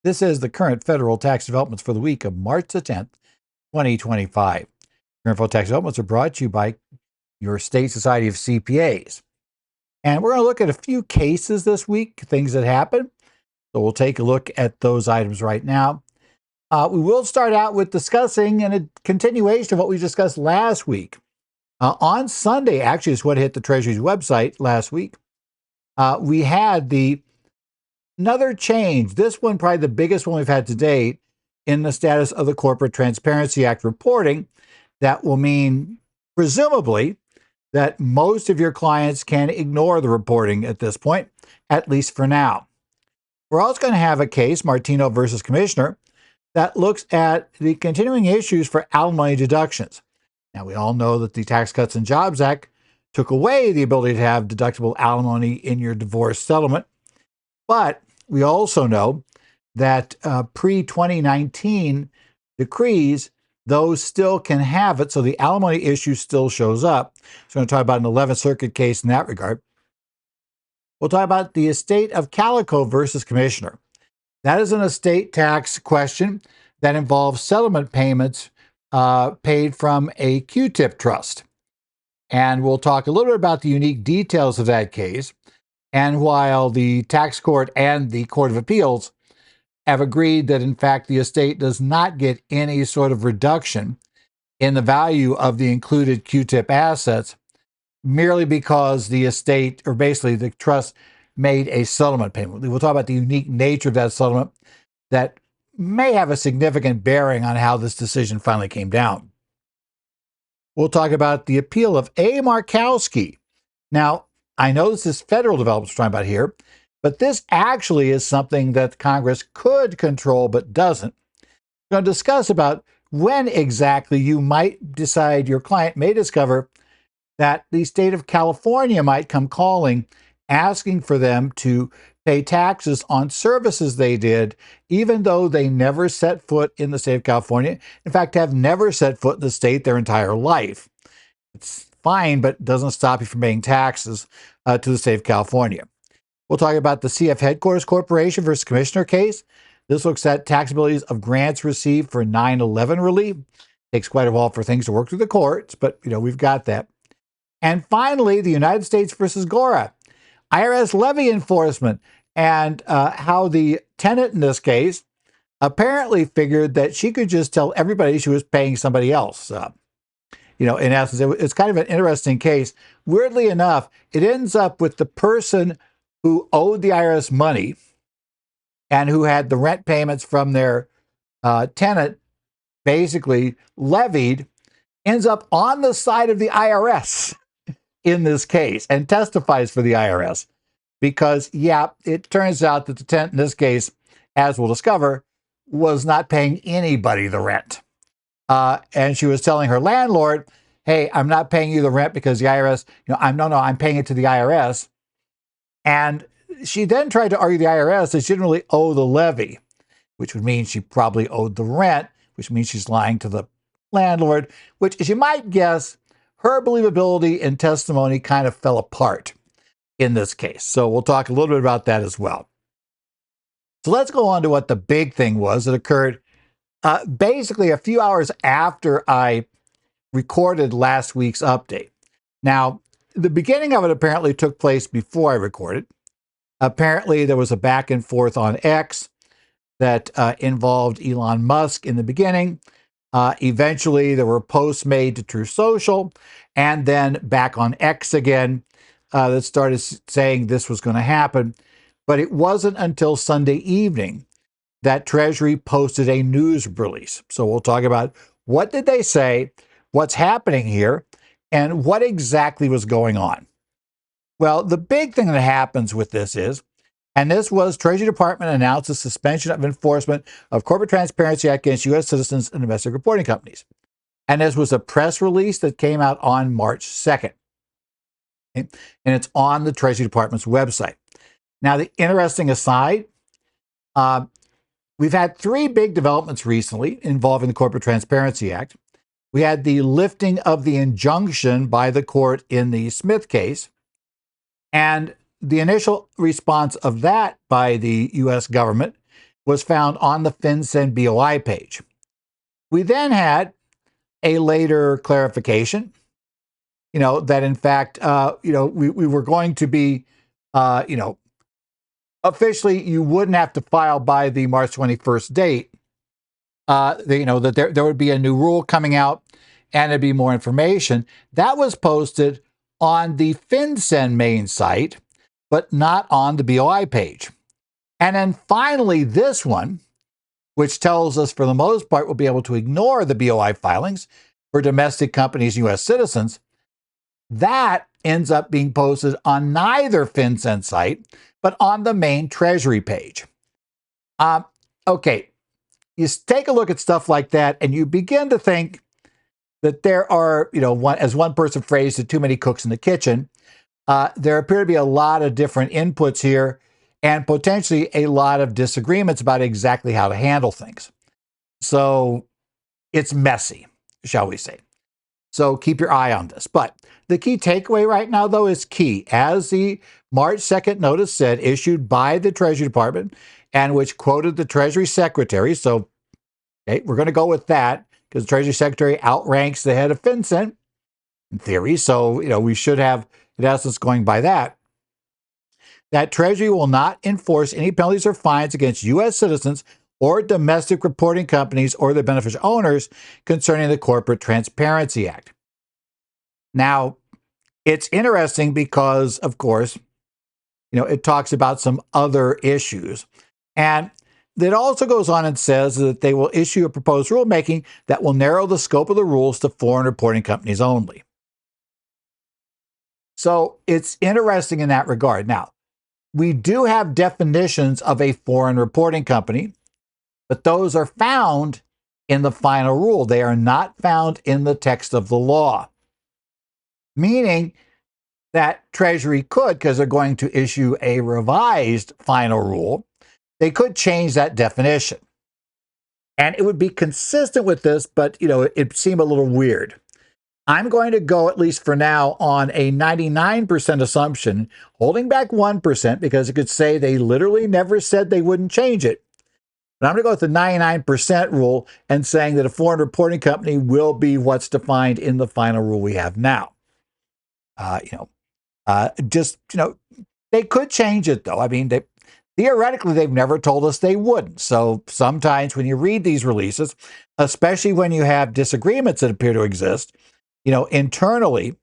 This is the current federal tax developments for the week of March the 10th, 2025. Current federal tax developments are brought to you by your state society of CPAs. And we're going to look at a few cases this week, things that happened. So we'll take a look at those items right now. We will start out with discussing a continuation of what we discussed last week. On Sunday, actually, is what hit the Treasury's website last week. We had another change. This one, probably the biggest one we've had to date, in the status of the Corporate Transparency Act reporting. That will mean, presumably, that most of your clients can ignore the reporting at this point, at least for now. We're also going to have a case, Martino versus Commissioner, that looks at the continuing issues for alimony deductions. Now, we all know that the Tax Cuts and Jobs Act took away the ability to have deductible alimony in your divorce settlement. But we also know that pre-2019 decrees, those still can have it, so the alimony issue still shows up. So we're going to talk about an 11th Circuit case in that regard. We'll talk about the estate of Kalikow versus Commissioner. That is an estate tax question that involves settlement payments paid from a Q-tip trust. And we'll talk a little bit about the unique details of that case. And while the tax court and the Court of Appeals have agreed that, in fact, the estate does not get any sort of reduction in the value of the included Q-tip assets, merely because the estate, or basically the trust, made a settlement payment. We'll talk about the unique nature of that settlement that may have a significant bearing on how this decision finally came down. We'll talk about the appeal of A. Markowski. Now, I know this is federal developments we're talking about here, but this actually is something that Congress could control but doesn't. We're going to discuss about when exactly you might decide, your client may discover that the state of California might come calling, asking for them to pay taxes on services they did, even though they never set foot in the state of California. In fact, have never set foot in the state their entire life. It's fine, but it doesn't stop you from paying taxes to the state of California. We'll talk about the CF Headquarters Corporation versus Commissioner case. This looks at taxabilities of grants received for 9/11 relief. Takes quite a while for things to work through the courts, but we've got that. And finally, the United States versus Gora, IRS levy enforcement, and how the tenant in this case apparently figured that she could just tell everybody she was paying somebody else. In essence, it's kind of an interesting case. Weirdly enough, it ends up with the person who owed the IRS money and who had the rent payments from their tenant basically levied, ends up on the side of the IRS in this case and testifies for the IRS. Because, it turns out that the tenant in this case, as we'll discover, was not paying anybody the rent. And she was telling her landlord, hey, I'm not paying you the rent because the IRS, I'm paying it to the IRS. And she then tried to argue the IRS that she didn't really owe the levy, which would mean she probably owed the rent, which means she's lying to the landlord, which, as you might guess, her believability and testimony kind of fell apart in this case. So we'll talk a little bit about that as well. So let's go on to what the big thing was that occurred basically a few hours after I recorded last week's update. Now, the beginning of it apparently took place before I recorded. Apparently, there was a back and forth on X that involved Elon Musk in the beginning. Eventually, there were posts made to Truth Social, and then back on X again that started saying this was going to happen. But it wasn't until Sunday evening that Treasury posted a news release. So we'll talk about what did they say, what's happening here, and what exactly was going on. Well, the big thing that happens with this is, and this was Treasury Department announced the suspension of enforcement of Corporate Transparency Act against U.S. citizens and domestic reporting companies. And this was a press release that came out on March 2nd. And it's on the Treasury Department's website. Now, the interesting aside, we've had three big developments recently involving the Corporate Transparency Act. We had the lifting of the injunction by the court in the Smith case. And the initial response of that by the U.S. government was found on the FinCEN BOI page. We then had a later clarification, that in fact, we were going to be, officially you wouldn't have to file by the March 21st date. That there would be a new rule coming out and there'd be more information. That was posted on the FinCEN main site, but not on the BOI page. And then finally, this one, which tells us for the most part we'll be able to ignore the BOI filings for domestic companies and U.S. citizens, that ends up being posted on neither FinCEN site, but on the main Treasury page. Okay, you take a look at stuff like that and you begin to think that there are, as one person phrased it, too many cooks in the kitchen. There appear to be a lot of different inputs here and potentially a lot of disagreements about exactly how to handle things. So it's messy, shall we say. So keep your eye on this. But the key takeaway right now, though, is key. As the March 2nd notice said, issued by the Treasury Department, and which quoted the Treasury Secretary. So okay, we're going to go with that because the Treasury Secretary outranks the head of FinCEN in theory. So, we should have, in essence, going by that. That Treasury will not enforce any penalties or fines against U.S. citizens or domestic reporting companies or their beneficial owners concerning the Corporate Transparency Act. Now, it's interesting because, of course, it talks about some other issues. And it also goes on and says that they will issue a proposed rulemaking that will narrow the scope of the rules to foreign reporting companies only. So it's interesting in that regard. Now, we do have definitions of a foreign reporting company, but those are found in the final rule. They are not found in the text of the law, meaning that Treasury could, because they're going to issue a revised final rule, they could change that definition. And it would be consistent with this, but, it'd seem a little weird. I'm going to go, at least for now, on a 99% assumption, holding back 1% because it could say they literally never said they wouldn't change it. But I'm going to go with the 99% rule and saying that a foreign reporting company will be what's defined in the final rule we have now. They could change it, though. I mean, theoretically, they've never told us they wouldn't. So sometimes when you read these releases, especially when you have disagreements that appear to exist, internally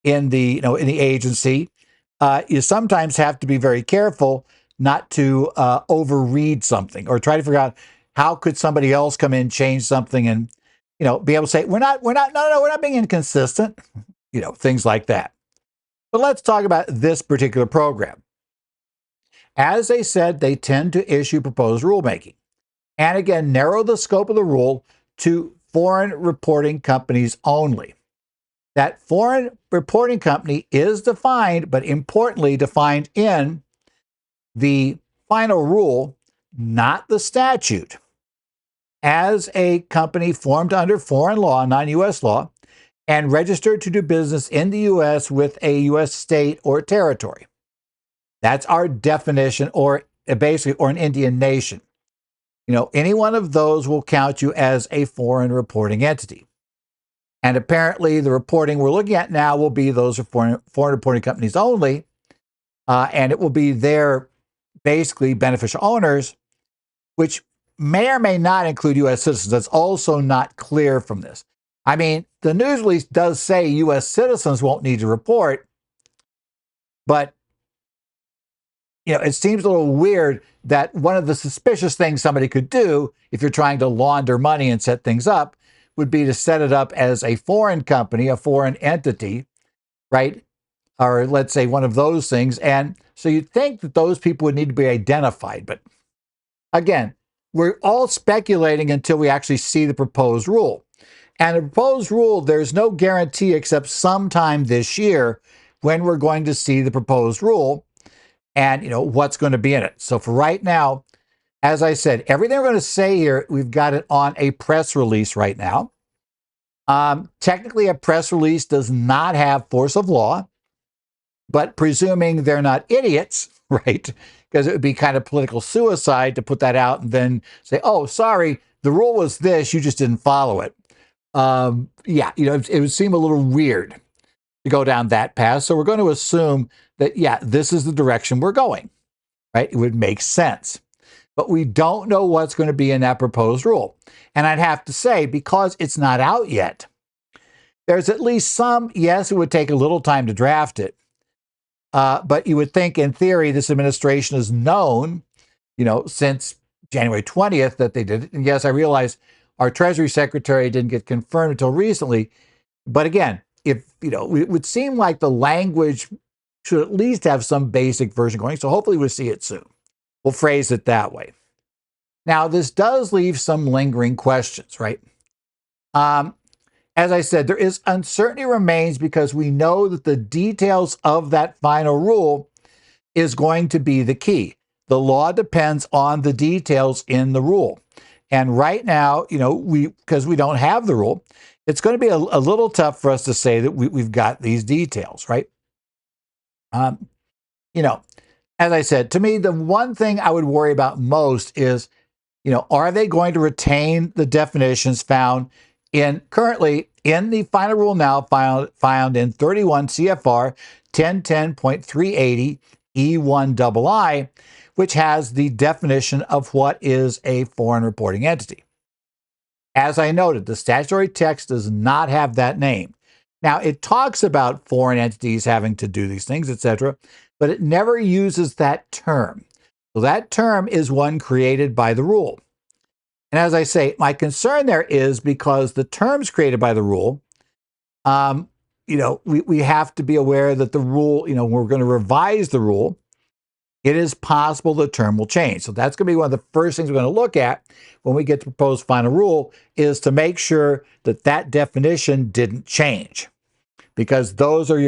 in the agency, you sometimes have to be very careful not to overread something or try to figure out how could somebody else come in, change something, and be able to say we're not being inconsistent, things like that. But let's talk about this particular program. As they said, they tend to issue proposed rulemaking, and again narrow the scope of the rule to foreign reporting companies only. That foreign reporting company is defined, but importantly defined in the final rule, not the statute, as a company formed under foreign law, non-U.S. law, and registered to do business in the U.S. with a U.S. state or territory. That's our definition, or basically, or an Indian nation. Any one of those will count you as a foreign reporting entity. And apparently the reporting we're looking at now will be those are foreign reporting companies only, and it will be their basically beneficial owners, which may or may not include U.S. citizens. That's also not clear from this. I mean, the news release does say U.S. citizens won't need to report, but it seems a little weird that one of the suspicious things somebody could do if you're trying to launder money and set things up would be to set it up as a foreign company, a foreign entity, right? Or let's say one of those things. And so you'd think that those people would need to be identified. But again, we're all speculating until we actually see the proposed rule. And the proposed rule, there's no guarantee except sometime this year when we're going to see the proposed rule and, what's going to be in it. So for right now, as I said, everything we're going to say here, we've got it on a press release right now. Technically, a press release does not have force of law, but presuming they're not idiots, right? Because it would be kind of political suicide to put that out and then say, oh, sorry, the rule was this, you just didn't follow it. Yeah, it would seem a little weird to go down that path. So we're going to assume that, yeah, this is the direction we're going, right? It would make sense. But we don't know what's going to be in that proposed rule. And I'd have to say, because it's not out yet, there's at least some, yes, it would take a little time to draft it. But you would think, in theory, this administration has known, since January 20th that they did it. And yes, I realize our Treasury Secretary didn't get confirmed until recently. But again, it would seem like the language should at least have some basic version going. So hopefully we'll see it soon. We'll phrase it that way. Now, this does leave some lingering questions, right? As I said, there is uncertainty remains because we know that the details of that final rule is going to be the key. The law depends on the details in the rule. And right now, because we don't have the rule, it's going to be a little tough for us to say that we've got these details, right? As I said, to me, the one thing I would worry about most is, are they going to retain the definitions found currently in the final rule now found in 31 CFR 1010.380 E1II, which has the definition of what is a foreign reporting entity. As I noted, the statutory text does not have that name. Now, it talks about foreign entities having to do these things, etc., but it never uses that term. So that term is one created by the rule. And as I say, my concern there is because the terms created by the rule, we have to be aware that the rule, we're going to revise the rule. It is possible the term will change. So that's going to be one of the first things we're going to look at when we get to proposed final rule, is to make sure that that definition didn't change. Because those are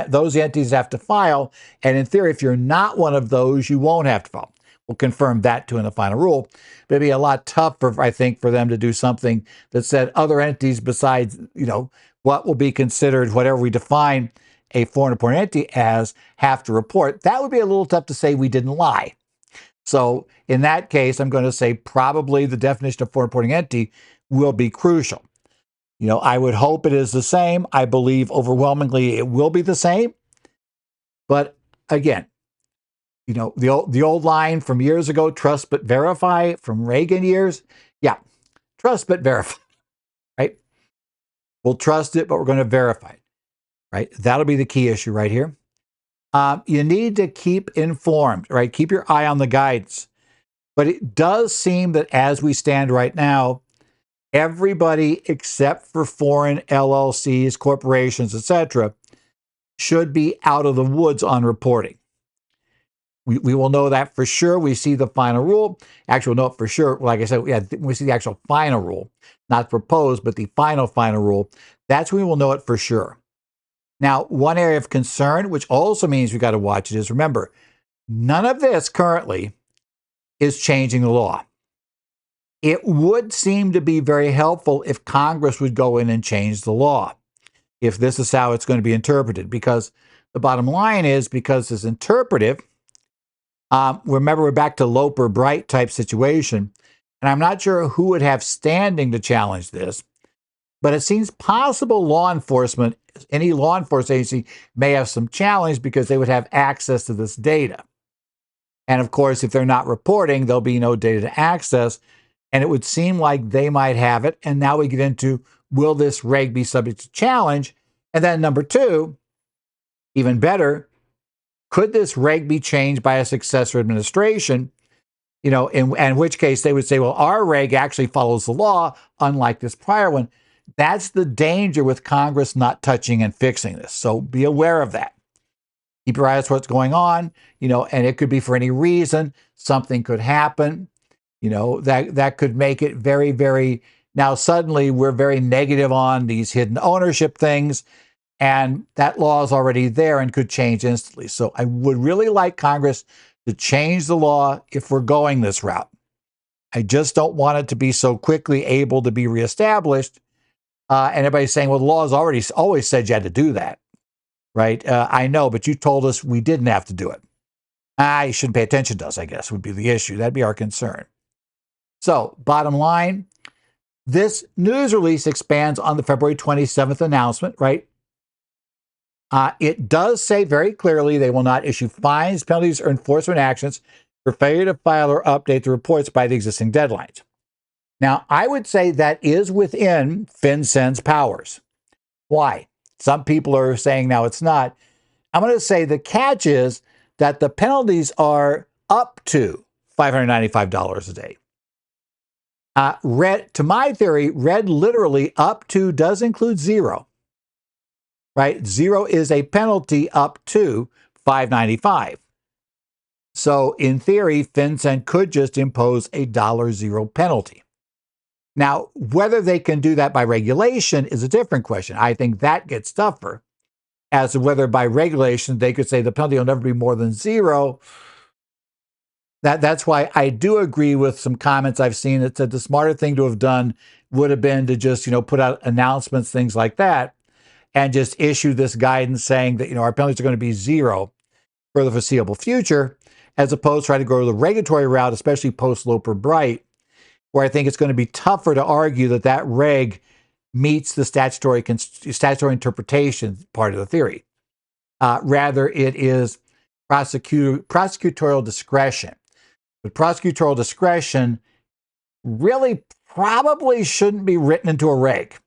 those entities have to file. And in theory, if you're not one of those, you won't have to file. We'll confirm that too in the final rule. But it'd be a lot tougher, I think, for them to do something that said other entities besides, what will be considered, whatever we define a foreign reporting entity as, have to report. That would be a little tough to say we didn't lie. So in that case, I'm going to say probably the definition of foreign reporting entity will be crucial. I would hope it is the same. I believe overwhelmingly it will be the same. But again, the old line from years ago, trust but verify, from Reagan years. Yeah, trust but verify, right? We'll trust it, but we're going to verify it, right? That'll be the key issue right here. You need to keep informed, right? Keep your eye on the guidance. But it does seem that as we stand right now, everybody except for foreign LLCs, corporations, etc., should be out of the woods on reporting. We will know that for sure. We see the final rule. Actually, we'll know it for sure. Like I said, we see the actual final rule, not proposed, but the final rule. That's when we will know it for sure. Now, one area of concern, which also means we've got to watch it, is remember, none of this currently is changing the law. It would seem to be very helpful if Congress would go in and change the law, if this is how it's going to be interpreted, because the bottom line is, because it's interpretive, remember, we're back to Loper-Bright type situation, and I'm not sure who would have standing to challenge this, but it seems possible law enforcement, any law enforcement agency may have some challenge because they would have access to this data. And of course, if they're not reporting, there'll be no data to access, and it would seem like they might have it. And now we get into, will this reg be subject to challenge? And then number two, even better, could this reg be changed by a successor administration? In which case they would say, well, our reg actually follows the law, unlike this prior one. That's the danger with Congress not touching and fixing this. So be aware of that. Keep your eye on what's going on, and it could be for any reason. Something could happen, that could make it very, very, now suddenly we're very negative on these hidden ownership things, and that law is already there and could change instantly. So I would really like Congress to change the law if we're going this route. I just don't want it to be so quickly able to be reestablished. And everybody's saying, well, the law has always said you had to do that, right? I know, but you told us we didn't have to do it. You shouldn't pay attention to us, I guess, would be the issue. That'd be our concern. So, bottom line, this news release expands on the February 27th announcement, right? It does say very clearly they will not issue fines, penalties, or enforcement actions for failure to file or update the reports by the existing deadlines. Now, I would say that is within FinCEN's powers. Why? Some people are saying now it's not. I'm going to say the catch is that the penalties are up to $595 a day. To my theory, read literally up to does include zero, right? Zero is a penalty up to $595. So in theory, FinCEN could just impose a $0 penalty. Now, whether they can do that by regulation is a different question. I think that gets tougher as to whether by regulation they could say the penalty will never be more than zero. That's why I do agree with some comments I've seen that said the smarter thing to have done would have been to just, put out announcements, things like that, and just issue this guidance saying that, our penalties are going to be zero for the foreseeable future, as opposed to trying to go the regulatory route, especially post-Loper Bright, where I think it's going to be tougher to argue that that reg meets the statutory interpretation part of the theory. Rather, it is prosecutorial discretion. But prosecutorial discretion really probably shouldn't be written into a reg,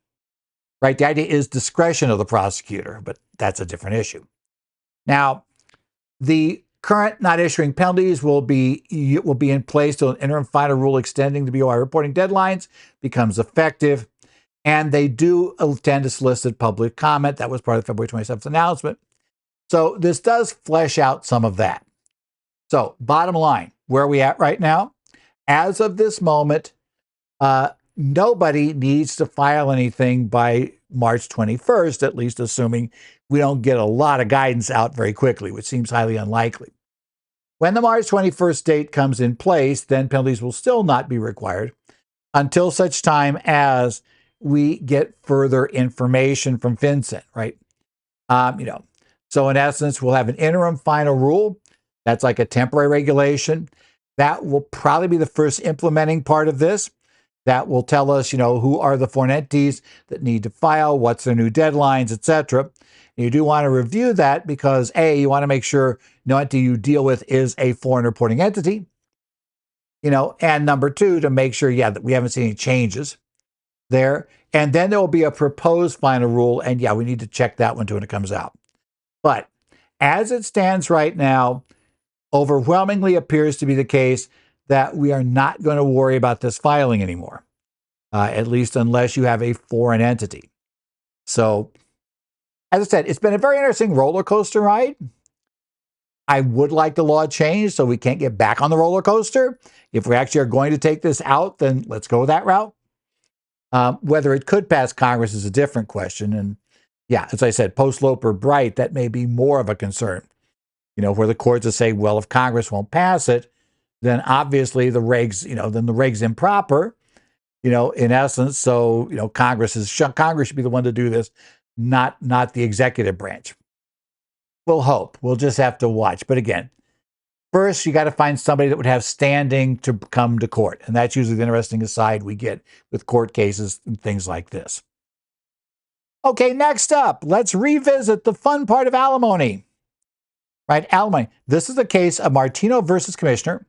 right? The idea is discretion of the prosecutor, but that's a different issue. Now, the current not issuing penalties will be in place till an interim final rule extending the BOI reporting deadlines becomes effective. And they do tend to solicit public comment. That was part of the February 27th announcement. So this does flesh out some of that. So bottom line, where are we at right now? As of this moment, nobody needs to file anything by March 21st, at least assuming we don't get a lot of guidance out very quickly, which seems highly unlikely. When the March 21st date comes in place, then penalties will still not be required until such time as we get further information from FinCEN, right? So in essence, we'll have an interim final rule. That's like a temporary regulation. That will probably be the first implementing part of this. That will tell us, who are the foreign entities that need to file, what's their new deadlines, etc. You do want to review that because A, you want to make sure no entity you deal with is a foreign reporting entity, and number two, to make sure, that we haven't seen any changes there. And then there will be a proposed final rule. And we need to check that one too when it comes out. But as it stands right now, overwhelmingly appears to be the case that we are not going to worry about this filing anymore, at least unless you have a foreign entity. So, as I said, it's been a very interesting roller coaster ride. I would like the law changed so we can't get back on the roller coaster. If we actually are going to take this out, then let's go that route. Whether it could pass Congress is a different question. And as I said, post-Loper Bright, that may be more of a concern. Where the courts will say, well, if Congress won't pass it, then obviously the regs, then the regs improper, in essence. So, Congress should be the one to do this, not the executive branch. We'll hope. We'll just have to watch. But again, first, you got to find somebody that would have standing to come to court. And that's usually the interesting aside we get with court cases and things like this. Okay, next up, let's revisit the fun part of alimony. Right, alimony. This is the case of Martino versus Commissioner,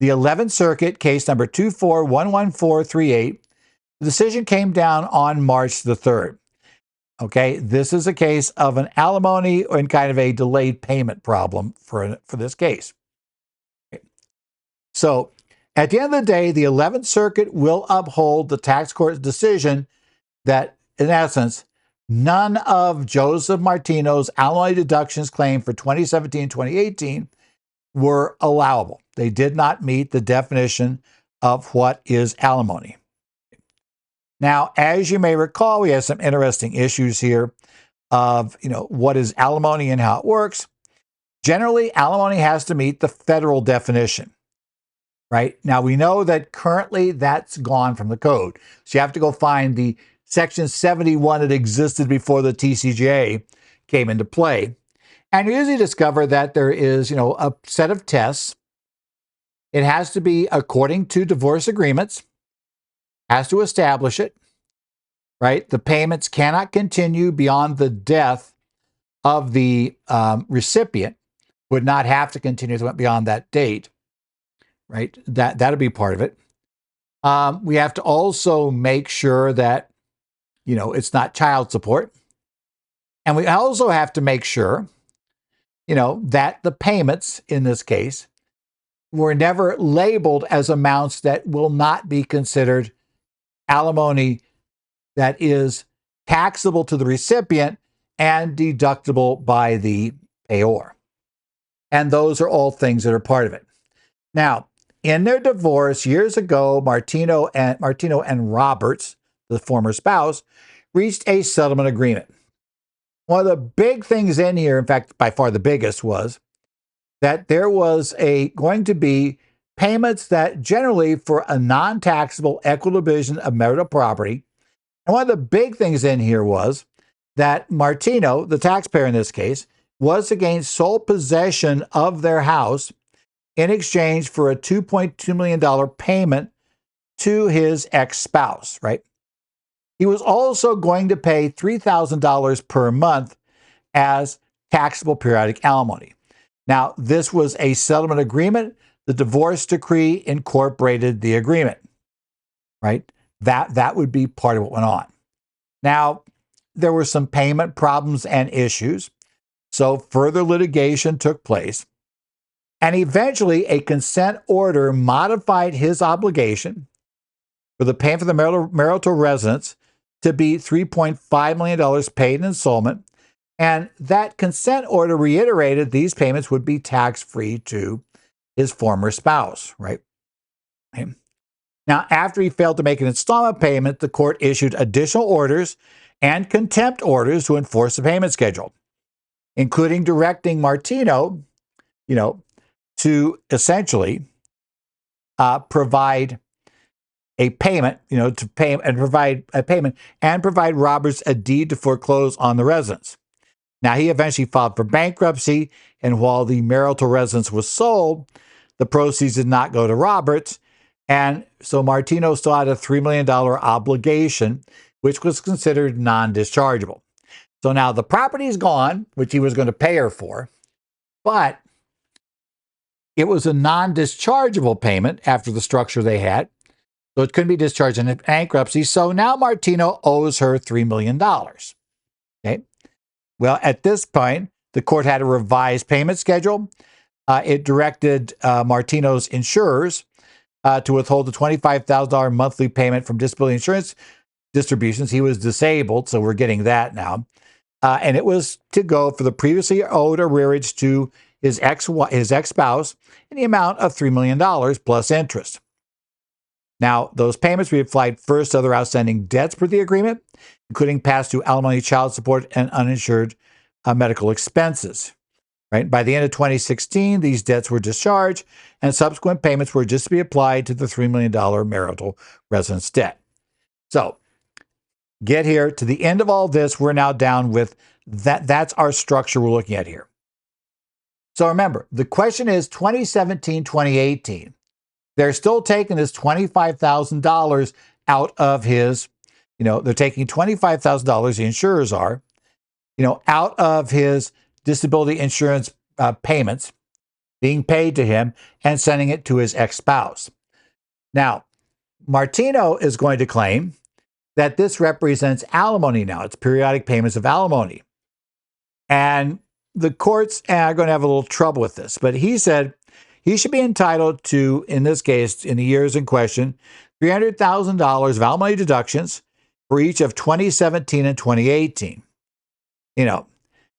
the 11th Circuit, case number 2411438. The decision came down on March the 3rd. Okay, this is a case of an alimony and kind of a delayed payment problem for this case. Okay. So, at the end of the day, the 11th Circuit will uphold the tax court's decision that, in essence, none of Joseph Martino's alimony deductions claimed for 2017 and 2018 were allowable. They did not meet the definition of what is alimony. Now, as you may recall, we have some interesting issues here of, what is alimony and how it works. Generally, alimony has to meet the federal definition, right? Now, we know that currently that's gone from the code. So you have to go find the Section 71 that existed before the TCJA came into play. And you usually discover that there is, a set of tests. It has to be according to divorce agreements, has to establish it, right? The payments cannot continue beyond the death of the recipient, would not have to continue beyond that date, right? That'll be part of it. We have to also make sure that, it's not child support. And we also have to make sure, that the payments in this case were never labeled as amounts that will not be considered alimony that is taxable to the recipient and deductible by the payor. And those are all things that are part of it. Now, in their divorce years ago, Martino and Roberts, the former spouse, reached a settlement agreement. One of the big things in here, in fact, by far the biggest, was that there was going to be payments that generally for a non-taxable equitable division of marital property. And one of the big things in here was that Martino, the taxpayer in this case, was to gain sole possession of their house in exchange for a $2.2 million payment to his ex-spouse, right? He was also going to pay $3,000 per month as taxable periodic alimony. Now, this was a settlement agreement. The divorce decree incorporated the agreement, right? That would be part of what went on. Now, there were some payment problems and issues, so further litigation took place. And eventually, a consent order modified his obligation for the payment for the marital residence to be $3.5 million paid in installment. And that consent order reiterated these payments would be tax-free to his former spouse, right? Okay. Now, after he failed to make an installment payment, the court issued additional orders and contempt orders to enforce the payment schedule, including directing Martino, to essentially provide a payment, to pay and provide a payment and provide Roberts a deed to foreclose on the residence. Now, he eventually filed for bankruptcy, and while the marital residence was sold, the proceeds did not go to Roberts. And so Martino still had a $3 million obligation, which was considered non-dischargeable. So now the property is gone, which he was going to pay her for, but it was a non-dischargeable payment after the structure they had. So it couldn't be discharged in bankruptcy. So now Martino owes her $3 million. Okay. Well, at this point, the court had a revised payment schedule. It directed Martino's insurers to withhold the $25,000 monthly payment from disability insurance distributions. He was disabled, so we're getting that now. And it was to go for the previously owed arrearage to his ex-spouse in the amount of $3 million plus interest. Now, those payments will be applied first to other outstanding debts per the agreement, including past due alimony, child support, and uninsured medical expenses. Right? By the end of 2016, these debts were discharged, and subsequent payments were just to be applied to the $3 million marital residence debt. So, get here to the end of all this. We're now down with that. That's our structure we're looking at here. So remember, the question is 2017, 2018. They're still taking this $25,000 out of his, they're taking $25,000, the insurers are, out of his disability insurance payments being paid to him and sending it to his ex-spouse. Now, Martino is going to claim that this represents alimony now. It's periodic payments of alimony. And the courts are going to have a little trouble with this. But he said he should be entitled to, in this case, in the years in question, $300,000 of alimony deductions for each of 2017 and 2018.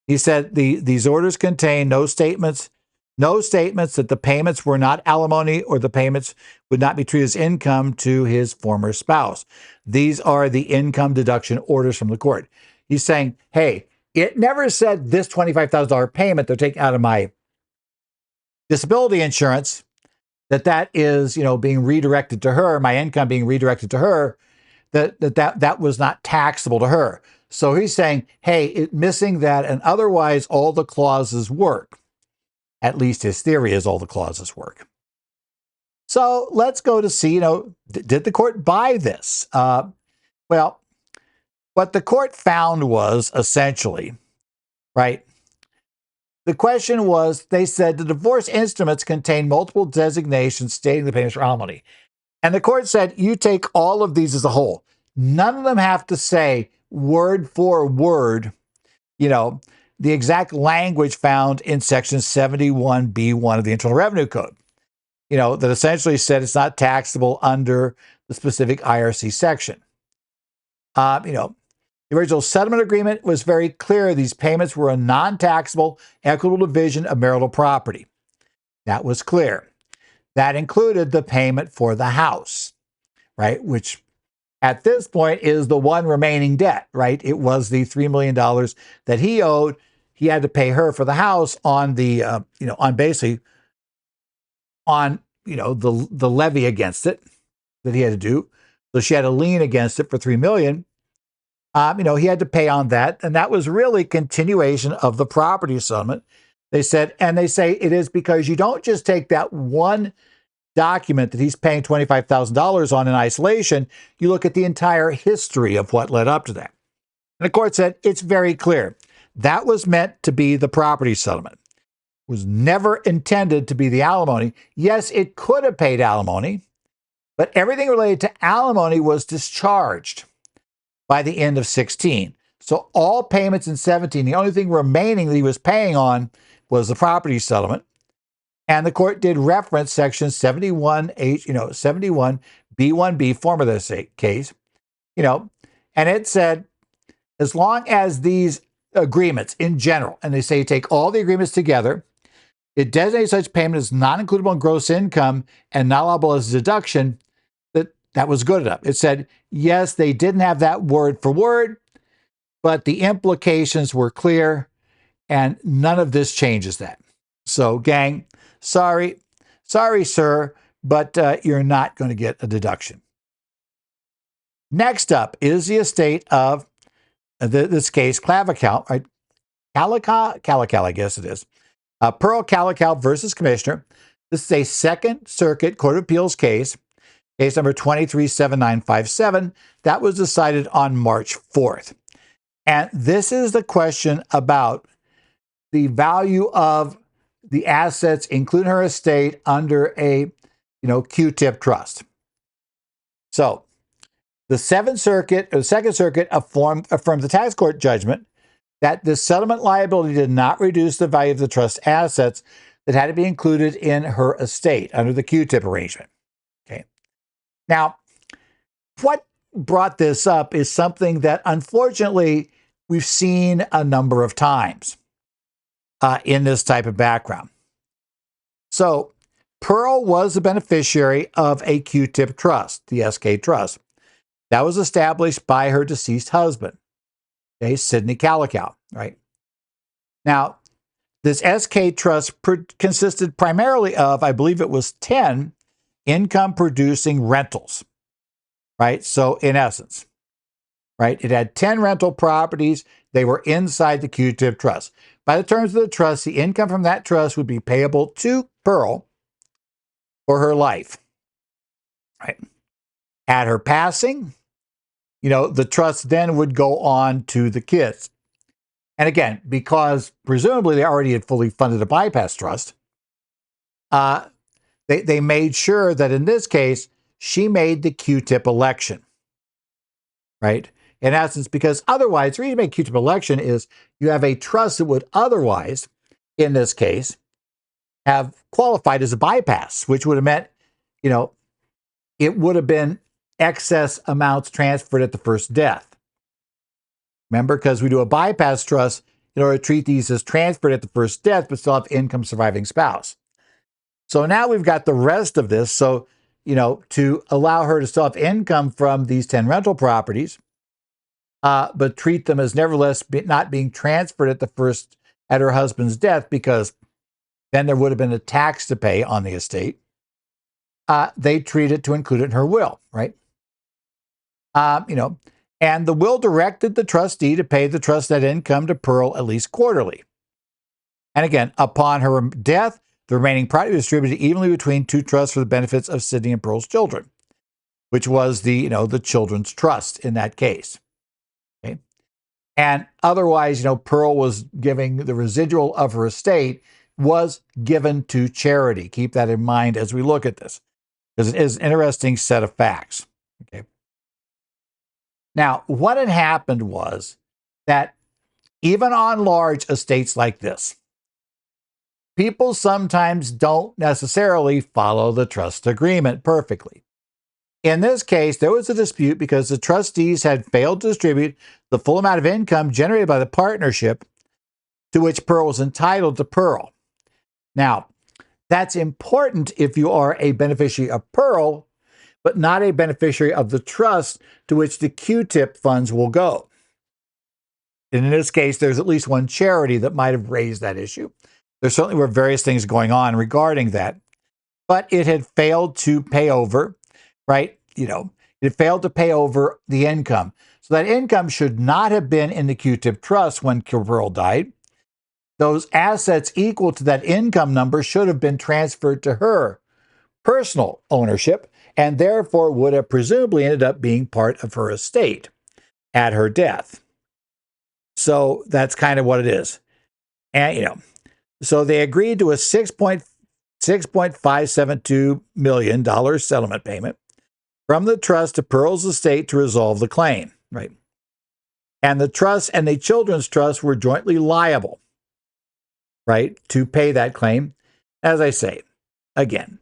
He said these orders contain no statements that the payments were not alimony or the payments would not be treated as income to his former spouse. These are the income deduction orders from the court. He's saying, hey, it never said this $25,000 payment they're taking out of my disability insurance, that is, being redirected to her, my income being redirected to her, that was not taxable to her. So he's saying, hey, missing that, and otherwise all the clauses work. At least his theory is all the clauses work. So let's go to see, did the court buy this? Well, what the court found was essentially, right? The question was, they said the divorce instruments contain multiple designations stating the payments for alimony. And the court said, you take all of these as a whole. None of them have to say word for word, the exact language found in Section 71B1 of the Internal Revenue Code, that essentially said it's not taxable under the specific IRC section. The original settlement agreement was very clear. These payments were a non-taxable, equitable division of marital property. That was clear. That included the payment for the house, right? Which at this point is the one remaining debt, right? It was the $3 million that he owed. He had to pay her for the house on the, the levy against it that he had to do. So she had a lien against it for $3 million. He had to pay on that. And that was really continuation of the property settlement. They said, and they say it is because you don't just take that one document that he's paying $25,000 on in isolation. You look at the entire history of what led up to that. And the court said, it's very clear. That was meant to be the property settlement. It was never intended to be the alimony. Yes, it could have paid alimony, but everything related to alimony was discharged by the end of 16. So all payments in 17, the only thing remaining that he was paying on was the property settlement. And the court did reference Section 71H, 71B1B, form of this case, and it said, as long as these agreements in general, and they say you take all the agreements together, it designates such payment as non-includable in gross income and not allowable as a deduction, that was good enough. It said, yes, they didn't have that word for word, but the implications were clear, and none of this changes that. So, gang, sorry, sir, but you're not going to get a deduction. Next up is the estate of this case, Kalikow, right? Kalikow, I guess it is. Pearl Kalikow versus Commissioner. This is a Second Circuit Court of Appeals case. Case number 237957, that was decided on March 4th. And this is the question about the value of the assets, including her estate, under a, Q-tip trust. So the Second Circuit affirmed the tax court judgment that the settlement liability did not reduce the value of the trust assets that had to be included in her estate under the Q-tip arrangement. Okay. Now, what brought this up is something that, unfortunately, we've seen a number of times in this type of background. So, Pearl was the beneficiary of a Q-tip trust, the SK trust, that was established by her deceased husband, Sidney Kalikow, right? Now, this SK trust consisted primarily of, I believe it was 10 income-producing rentals, right? So in essence, right, it had 10 rental properties. They were inside the Q-tip trust. By the terms of the trust, the income from that trust would be payable to Pearl for her life, right? At her passing, the trust then would go on to the kids. And again, because presumably they already had fully funded a bypass trust, they made sure that in this case, she made the Q-tip election, right? In essence, because otherwise, the reason you make Q-tip election is you have a trust that would otherwise, in this case, have qualified as a bypass, which would have meant, it would have been excess amounts transferred at the first death. Remember, because we do a bypass trust in order to treat these as transferred at the first death, but still have income surviving spouse. So now we've got the rest of this. So, to allow her to still have income from these 10 rental properties, but treat them as nevertheless not being transferred at her husband's death, because then there would have been a tax to pay on the estate. They treat it to include it in her will, right? And the will directed the trustee to pay the trust net income to Pearl at least quarterly. And again, upon her death, the remaining property was distributed evenly between two trusts for the benefits of Sydney and Pearl's children, which was the children's trust in that case. Okay. And otherwise, Pearl was giving the residual of her estate was given to charity. Keep that in mind as we look at this, because it is an interesting set of facts. Okay. Now, what had happened was that even on large estates like this, people sometimes don't necessarily follow the trust agreement perfectly. In this case, there was a dispute because the trustees had failed to distribute the full amount of income generated by the partnership to which Pearl was entitled to Pearl. Now, that's important if you are a beneficiary of Pearl, but not a beneficiary of the trust to which the Q-tip funds will go. And in this case, there's at least one charity that might have raised that issue. There certainly were various things going on regarding that, but it had failed to pay over, right? It failed to pay over the income. So that income should not have been in the Q-tip trust when Pearl died. Those assets equal to that income number should have been transferred to her personal ownership, and therefore would have presumably ended up being part of her estate at her death. So that's kind of what it is. And, so they agreed to a $6.572 million settlement payment from the trust to Pearl's estate to resolve the claim, right? And the trust and the children's trust were jointly liable, right, to pay that claim. As I say, again,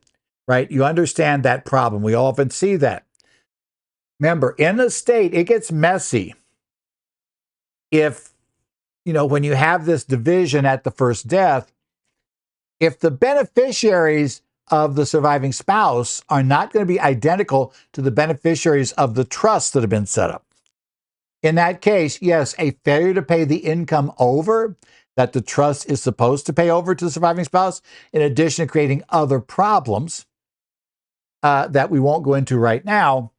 right, you understand that problem. We often see that. Remember, in the state, it gets messy if, when you have this division at the first death, if the beneficiaries of the surviving spouse are not going to be identical to the beneficiaries of the trusts that have been set up. In that case, yes, a failure to pay the income over that the trust is supposed to pay over to the surviving spouse, in addition to creating other problems that we won't go into right now,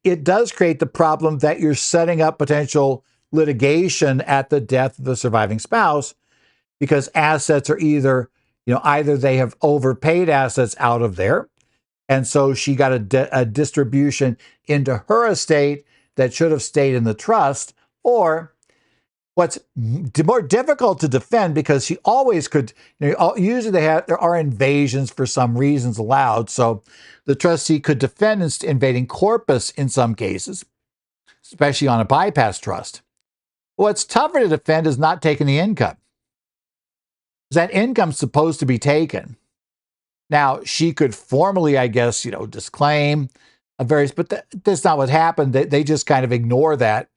it does create the problem that you're setting up potential litigation at the death of the surviving spouse, because assets are either they have overpaid assets out of there, and so she got a distribution into her estate that should have stayed in the trust, or what's more difficult to defend, because she always could, usually there are invasions for some reasons allowed, so the trustee could defend invading corpus in some cases, especially on a bypass trust. What's tougher to defend is not taking the income. That income's supposed to be taken. Now, she could formally, I guess, disclaim but that's not what happened. They just kind of ignore that,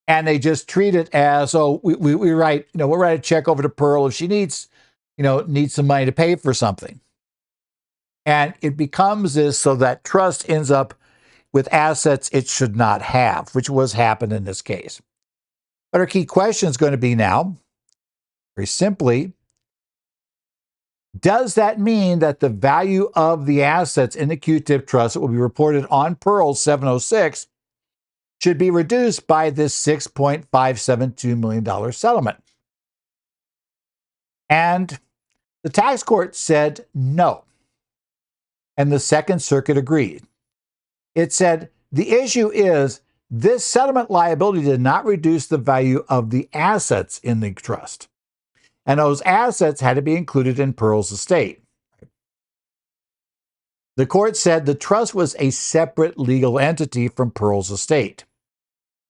and they just treat it as, we write, we'll write a check over to Pearl if she needs some money to pay for something. And it becomes this, so that trust ends up with assets it should not have, which was happened in this case. But our key question is going to be now, very simply, does that mean that the value of the assets in the Q-tip trust that will be reported on Pearl's 706 should be reduced by this $6.572 million settlement? And the tax court said no. And the Second Circuit agreed. It said the issue is this settlement liability did not reduce the value of the assets in the trust, and those assets had to be included in Pearl's estate. The court said the trust was a separate legal entity from Pearl's estate,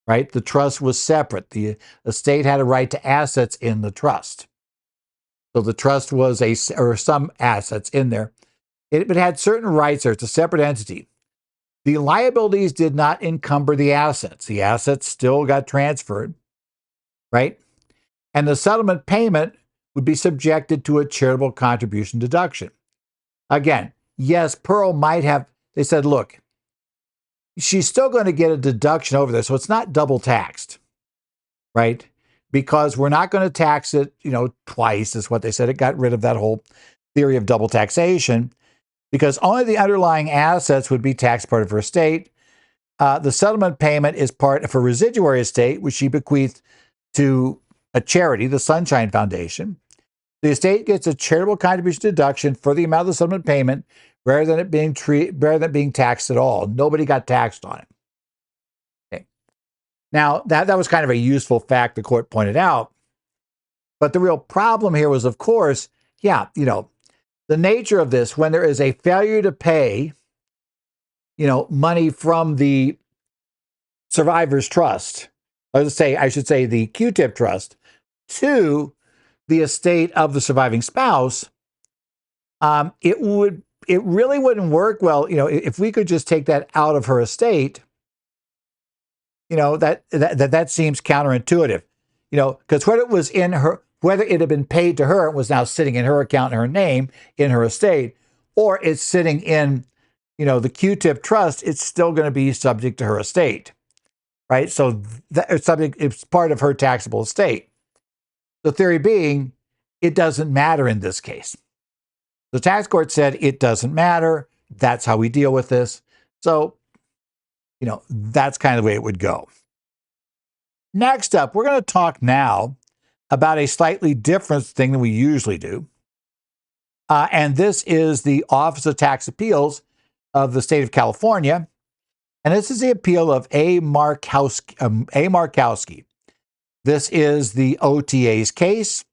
right? The trust was separate. The estate had a right to assets in the trust. So the trust was some assets in there. It had certain rights there. It's a separate entity. The liabilities did not encumber the assets. The assets still got transferred, right? And the settlement payment would be subjected to a charitable contribution deduction. Again, yes, Pearl might have, they said, look, she's still going to get a deduction over there, so it's not double taxed, right? Because we're not going to tax it, twice, is what they said. It got rid of that whole theory of double taxation, because only the underlying assets would be taxed part of her estate. The settlement payment is part of her residuary estate, which she bequeathed to a charity, the Sunshine Foundation. The estate gets a charitable contribution deduction for the amount of the settlement payment rather than it being taxed at all. Nobody got taxed on it. Okay. Now, that was kind of a useful fact the court pointed out. But the real problem here was, of course, the nature of this, when there is a failure to pay, money from the survivor's trust, I should say the Q-tip trust, to the estate of the surviving spouse, it really wouldn't work well, if we could just take that out of her estate. That seems counterintuitive, because whether it had been paid to her, it was now sitting in her account in her name in her estate, or it's sitting in, the Q-tip trust, it's still going to be subject to her estate, right? So it's part of her taxable estate. The theory being, it doesn't matter in this case. The tax court said it doesn't matter. That's how we deal with this. So, that's kind of the way it would go. Next up, we're going to talk now about a slightly different thing than we usually do. And this is the Office of Tax Appeals of the state of California. And this is the appeal of A. Markowski. This is the OTA's case,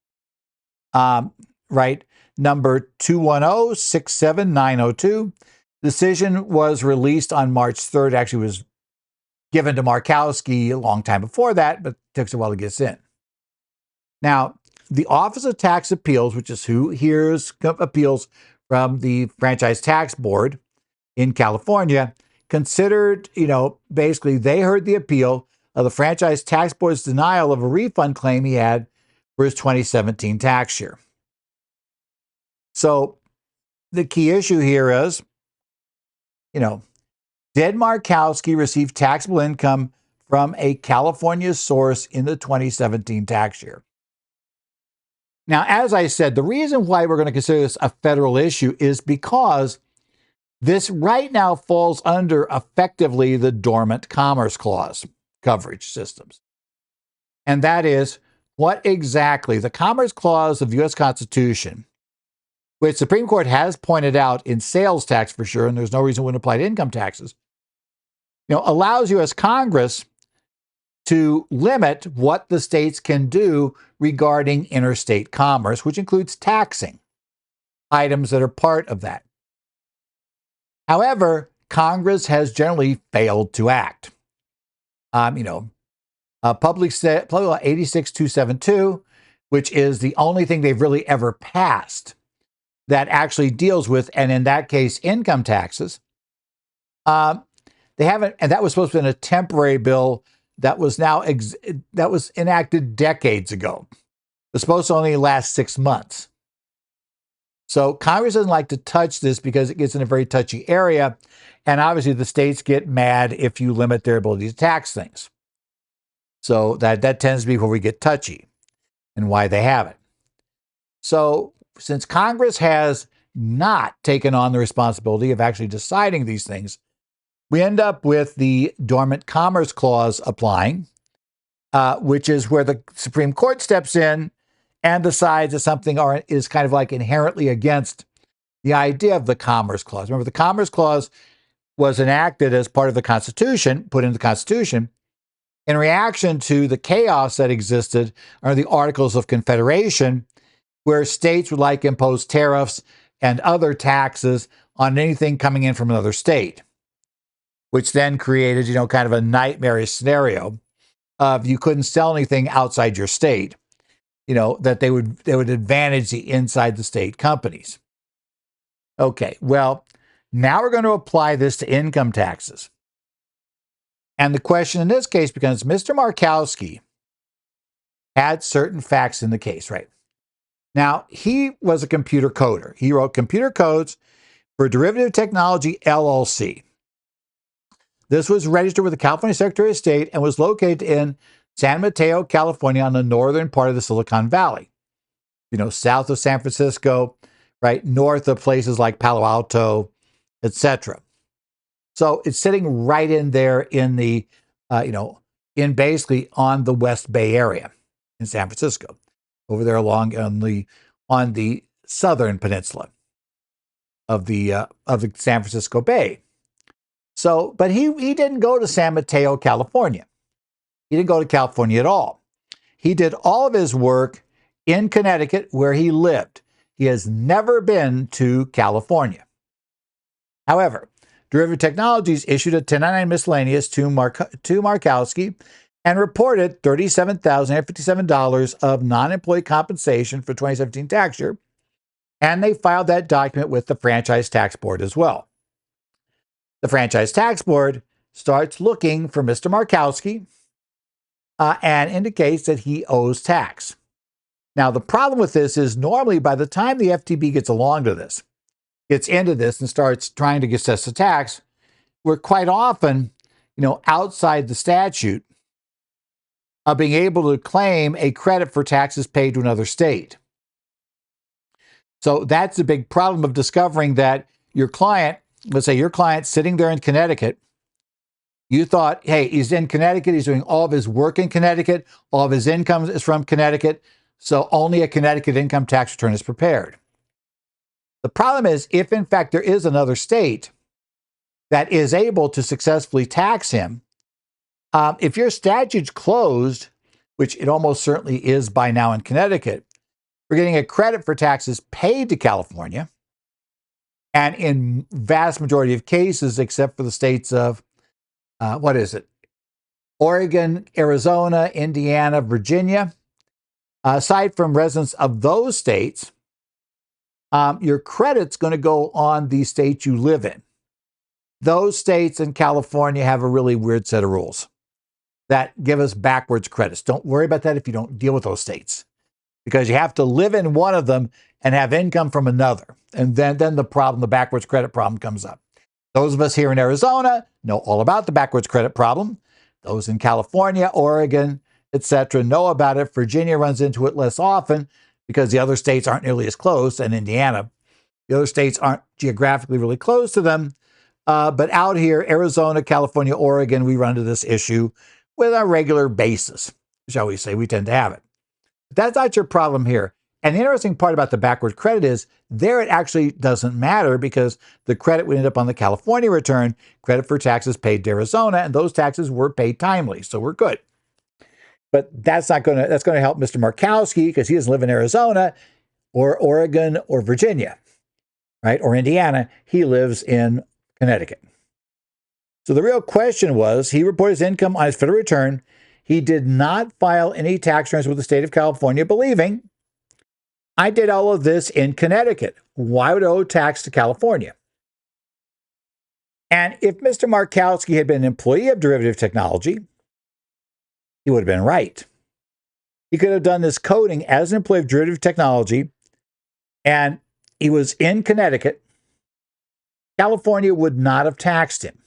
right? Number 210-67902. Decision was released on March 3rd. Actually, was given to Markowski a long time before that, but took a while to get in. Now, the Office of Tax Appeals, which is who hears appeals from the Franchise Tax Board in California, considered, basically they heard the appeal of the Franchise Tax Board's denial of a refund claim he had for his 2017 tax year. So the key issue here is, did Markowski receive taxable income from a California source in the 2017 tax year? Now, as I said, the reason why we're going to consider this a federal issue is because this right now falls under effectively the Dormant Commerce Clause coverage systems. And that is what exactly the Commerce Clause of the U.S. Constitution, which the Supreme Court has pointed out in sales tax for sure, and there's no reason it wouldn't apply to income taxes, allows U.S. Congress to limit what the states can do regarding interstate commerce, which includes taxing items that are part of that. However, Congress has generally failed to act. Public Law 86-272, which is the only thing they've really ever passed that actually deals with, and in that case, income taxes. They haven't, and that was supposed to be a temporary bill that was that was enacted decades ago. It was supposed to only last 6 months. So Congress doesn't like to touch this because it gets in a very touchy area, and obviously the states get mad if you limit their ability to tax things. So that tends to be where we get touchy and why they have it. So since Congress has not taken on the responsibility of actually deciding these things, we end up with the Dormant Commerce Clause applying, which is where the Supreme Court steps in and decides that something is kind of like inherently against the idea of the Commerce Clause. Remember, the Commerce Clause was enacted as part of the Constitution, put into the Constitution, in reaction to the chaos that existed under the Articles of Confederation, where states would like impose tariffs and other taxes on anything coming in from another state, which then created, kind of a nightmarish scenario of you couldn't sell anything outside your state, that they would advantage the inside the state companies. Okay, well, now we're going to apply this to income taxes. And the question in this case becomes, Mr. Markowski had certain facts in the case, right? Now, he was a computer coder. He wrote computer codes for Derivative Technology, LLC. This was registered with the California Secretary of State and was located in San Mateo, California, on the northern part of the Silicon Valley. South of San Francisco, right? North of places like Palo Alto, etc. So it's sitting right in there in the, in basically on the West Bay area in San Francisco, over there along on the southern peninsula of the San Francisco Bay. So, but he didn't go to San Mateo, California. He didn't go to California at all. He did all of his work in Connecticut, where he lived. He has never been to California. However, Derivative Technologies issued a 1099 miscellaneous to Markowski and reported $37,057 of non-employee compensation for 2017 tax year, and they filed that document with the Franchise Tax Board as well. The Franchise Tax Board starts looking for Mr. Markowski and indicates that he owes tax. Now, the problem with this is normally by the time the FTB gets into this and starts trying to assess the tax, we're quite often, outside the statute of being able to claim a credit for taxes paid to another state. So that's the big problem of discovering that your client, let's say your client's sitting there in Connecticut, you thought, hey, he's in Connecticut, he's doing all of his work in Connecticut, all of his income is from Connecticut, so only a Connecticut income tax return is prepared. The problem is, if in fact there is another state that is able to successfully tax him, if your statute's closed, which it almost certainly is by now in Connecticut, we're getting a credit for taxes paid to California. And in vast majority of cases, except for the states of, Oregon, Arizona, Indiana, Virginia, aside from residents of those states, your credit's going to go on the state you live in. Those states and California have a really weird set of rules that give us backwards credits. Don't worry about that if you don't deal with those states, because you have to live in one of them and have income from another. And then the backwards credit problem comes up. Those of us here in Arizona know all about the backwards credit problem. Those in California, Oregon, etc., know about it. Virginia runs into it less often because the other states aren't nearly as close, and Indiana, the other states aren't geographically really close to them. But out here, Arizona, California, Oregon, we run into this issue with a regular basis, shall we say. We tend to have it. But that's not your problem here. And the interesting part about the backward credit is there it actually doesn't matter, because the credit would end up on the California return, credit for taxes paid to Arizona, and those taxes were paid timely, so we're good. But that's going to help Mr. Markowski, because he doesn't live in Arizona or Oregon or Virginia, right? Or Indiana. He lives in Connecticut. So the real question was, he reported his income on his federal return. He did not file any tax returns with the state of California, believing, I did all of this in Connecticut. Why would I owe tax to California? And if Mr. Markowski had been an employee of Derivative Technology, he would have been right. He could have done this coding as an employee of Derivative Technology, and he was in Connecticut. California would not have taxed him.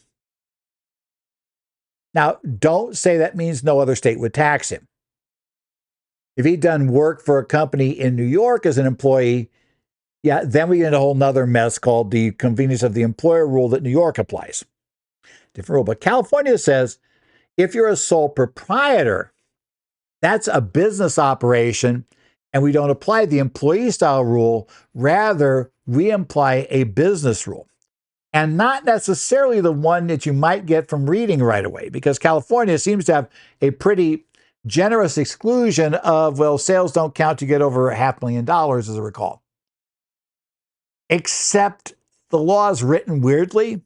Now, don't say that means no other state would tax him. If he'd done work for a company in New York as an employee, yeah, then we get into a whole nother mess called the convenience of the employer rule that New York applies. Different rule. But California says if you're a sole proprietor, that's a business operation, and we don't apply the employee style rule. Rather, we apply a business rule. And not necessarily the one that you might get from reading right away, because California seems to have a pretty generous exclusion of, well, sales don't count to get over $500,000, as I recall. Except the law is written weirdly,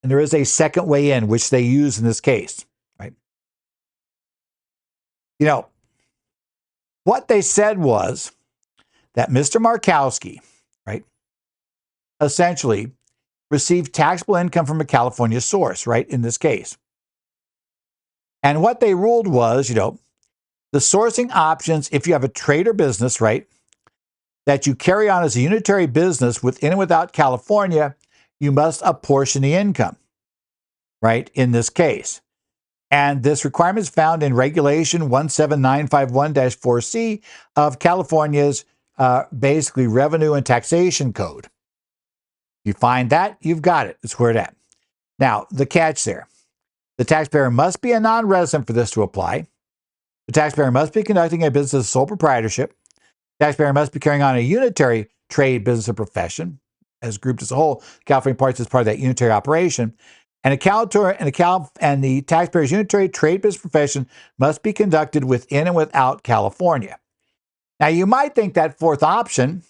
and there is a second way in, which they use in this case, right? What they said was that Mr. Markowski, right, essentially received taxable income from a California source, right, in this case. And what they ruled was, the sourcing options, if you have a trade or business, right, that you carry on as a unitary business within and without California, you must apportion the income, right, in this case. And this requirement is found in Regulation 17951-4C of California's basically Revenue and Taxation Code. You find that, you've got it. It's where it's at. Now, the catch there. The taxpayer must be a non-resident for this to apply. The taxpayer must be conducting a business of sole proprietorship. The taxpayer must be carrying on a unitary trade, business, or profession, as grouped as a whole. California parts as part of that unitary operation. And the taxpayer's unitary trade, business, profession must be conducted within and without California. Now, you might think that fourth option,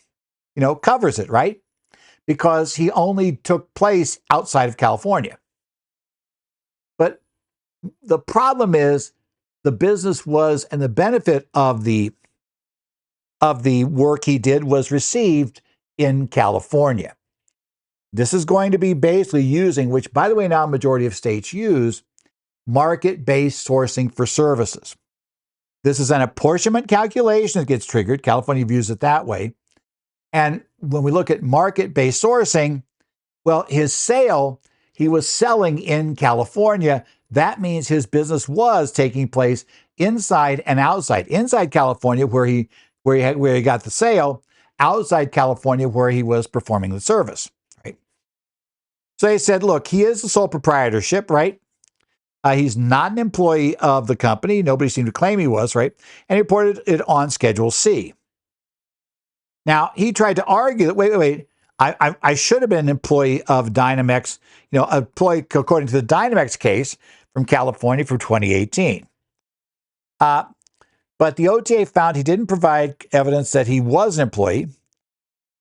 covers it, right? Because he only took place outside of California. But the problem is the business was, and the benefit of the work he did was received in California. This is going to be basically using, which by the way now a majority of states use, market-based sourcing for services. This is an apportionment calculation that gets triggered. California views it that way. And when we look at market-based sourcing, well, his sale, he was selling in California. That means his business was taking place inside and outside. Inside California, where he got the sale, outside California, where he was performing the service, right? So they said, look, he is the sole proprietorship, right? He's not an employee of the company. Nobody seemed to claim he was, right? And he reported it on Schedule C. Now, he tried to argue that, wait, I should have been an employee of Dynamex, employee according to the Dynamex case from California from 2018. But the OTA found he didn't provide evidence that he was an employee.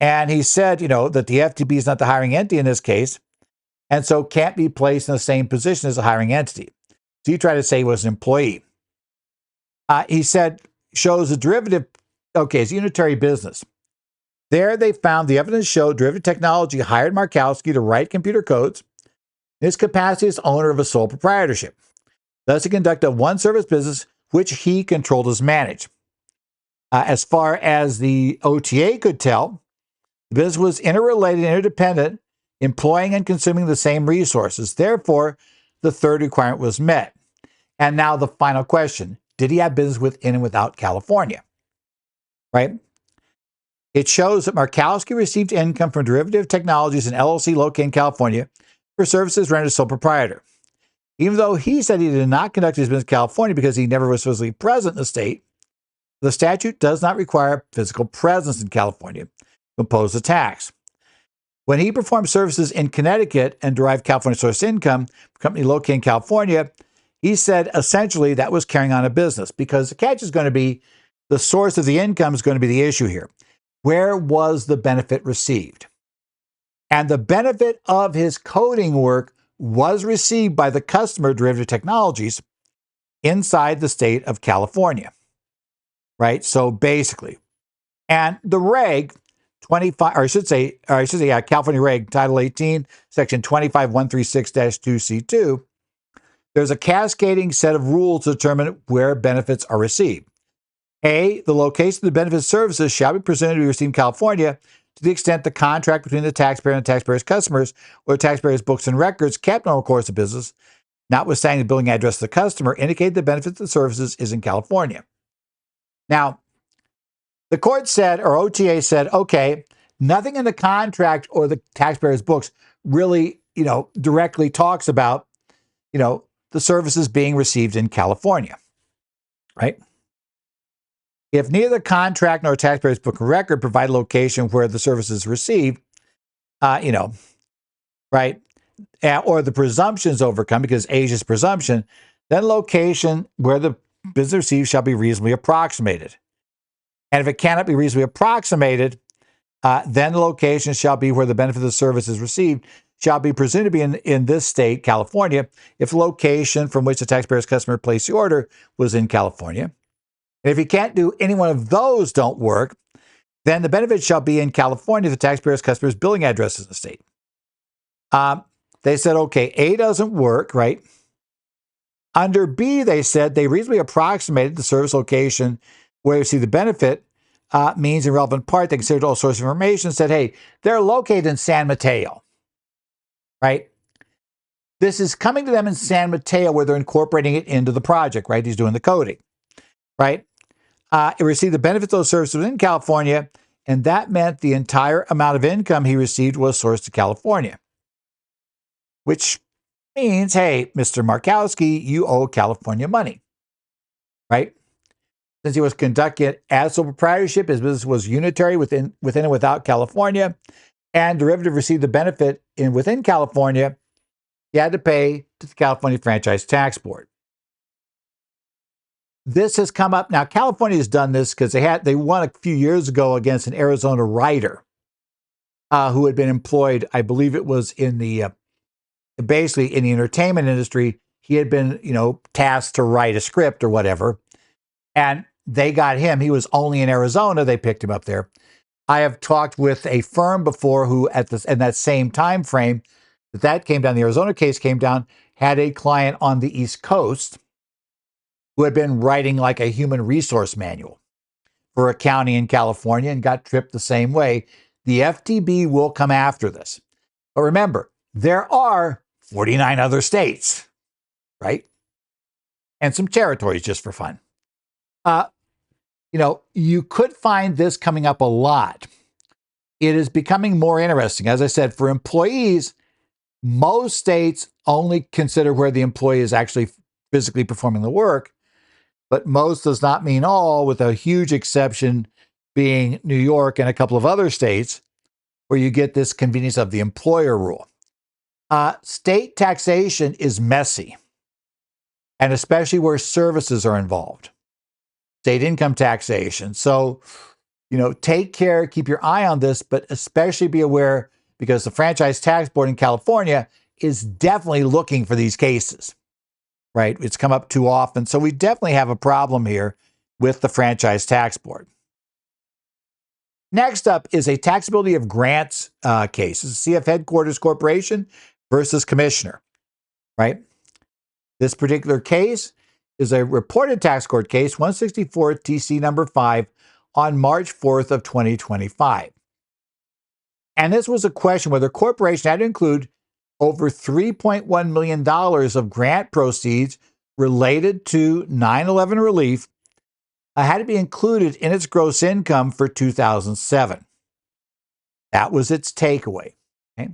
And he said, that the FTB is not the hiring entity in this case, and so can't be placed in the same position as a hiring entity. So he tried to say he was an employee. He said, shows a derivative, it's unitary business. There they found the evidence showed Derivative Technology hired Markowski to write computer codes in his capacity as owner of a sole proprietorship, thus to conduct a one-service business which he controlled as managed. As far as the OTA could tell, the business was interrelated and interdependent, employing and consuming the same resources. Therefore, the third requirement was met. And now the final question, did he have business within and without California? Right? It shows that Markowski received income from Derivative Technologies and LLC located in California for services rendered as sole proprietor. Even though he said he did not conduct his business in California because he never was physically present in the state, the statute does not require physical presence in California to impose a tax. When he performed services in Connecticut and derived California source income from a company located in California, he said essentially that was carrying on a business, because the catch is going to be the source of the income is going to be the issue here. Where was the benefit received? And the benefit of his coding work was received by the customer, Derivative Technologies, inside the state of California, right? So basically, and the reg 25, or I should say, California Reg Title 18, Section 25136-2C2, there's a cascading set of rules to determine where benefits are received. A, the location of the benefit services shall be presumed to be received in California to the extent the contract between the taxpayer and the taxpayer's customers or the taxpayer's books and records kept in normal course of business, notwithstanding the billing address of the customer, indicate the benefit of the services is in California. Now, the court said, or OTA said, okay, nothing in the contract or the taxpayer's books really, directly talks about, the services being received in California, right? If neither the contract nor taxpayer's book and record provide a location where the service is received, right, or the presumption is overcome because age is presumption, then location where the business received shall be reasonably approximated. And if it cannot be reasonably approximated, then the location shall be where the benefit of the service is received, shall be presumed to be in this state, California, if the location from which the taxpayer's customer placed the order was in California. And if you can't do any one of those don't work, then the benefit shall be in California if the taxpayer's customer's billing address is in the state. They said, okay, A doesn't work, right? Under B, they said they reasonably approximated the service location where you see the benefit means in relevant part. They considered all source of information, said, hey, they're located in San Mateo, right? This is coming to them in San Mateo where they're incorporating it into the project, right? He's doing the coding, right? It received the benefits of those services within California, and that meant the entire amount of income he received was sourced to California, which means, hey, Mr. Markowski, you owe California money, right? Since he was conducting as sole proprietorship, his business was unitary within and without California, and derivative received the benefit within California, he had to pay to the California Franchise Tax Board. This has come up now. California has done this because they won a few years ago against an Arizona writer who had been employed, I believe it was in the basically in the entertainment industry. He had been, tasked to write a script or whatever, and they got him. He was only in Arizona. They picked him up there. I have talked with a firm before who, in that same time frame that came down, the Arizona case came down, had a client on the East Coast who had been writing like a human resource manual for a county in California and got tripped the same way. The FTB will come after this. But remember, there are 49 other states, right? And some territories just for fun. You could find this coming up a lot. It is becoming more interesting. As I said, for employees, most states only consider where the employee is actually physically performing the work, but most does not mean all, with a huge exception being New York and a couple of other states where you get this convenience of the employer rule. State taxation is messy, and especially where services are involved. State income taxation. So, take care, keep your eye on this, but especially be aware because the Franchise Tax Board in California is definitely looking for these cases, right? It's come up too often. So we definitely have a problem here with the Franchise Tax Board. Next up is a taxability of grants cases, CF Headquarters Corporation versus Commissioner, right? This particular case is a reported tax court case, 164 TC number 5, on March 4th of 2025. And this was a question whether a corporation had to include over $3.1 million of grant proceeds related to 9/11 relief had to be included in its gross income for 2007. That was its takeaway. Okay?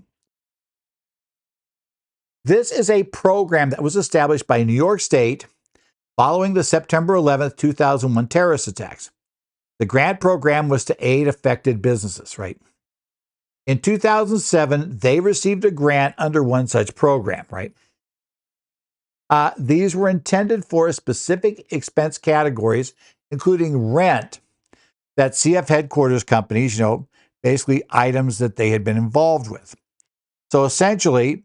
This is a program that was established by New York State following the September 11th, 2001 terrorist attacks. The grant program was to aid affected businesses, right? In 2007, they received a grant under one such program, right? These were intended for specific expense categories, including rent that CF headquarters companies, basically items that they had been involved with. So essentially,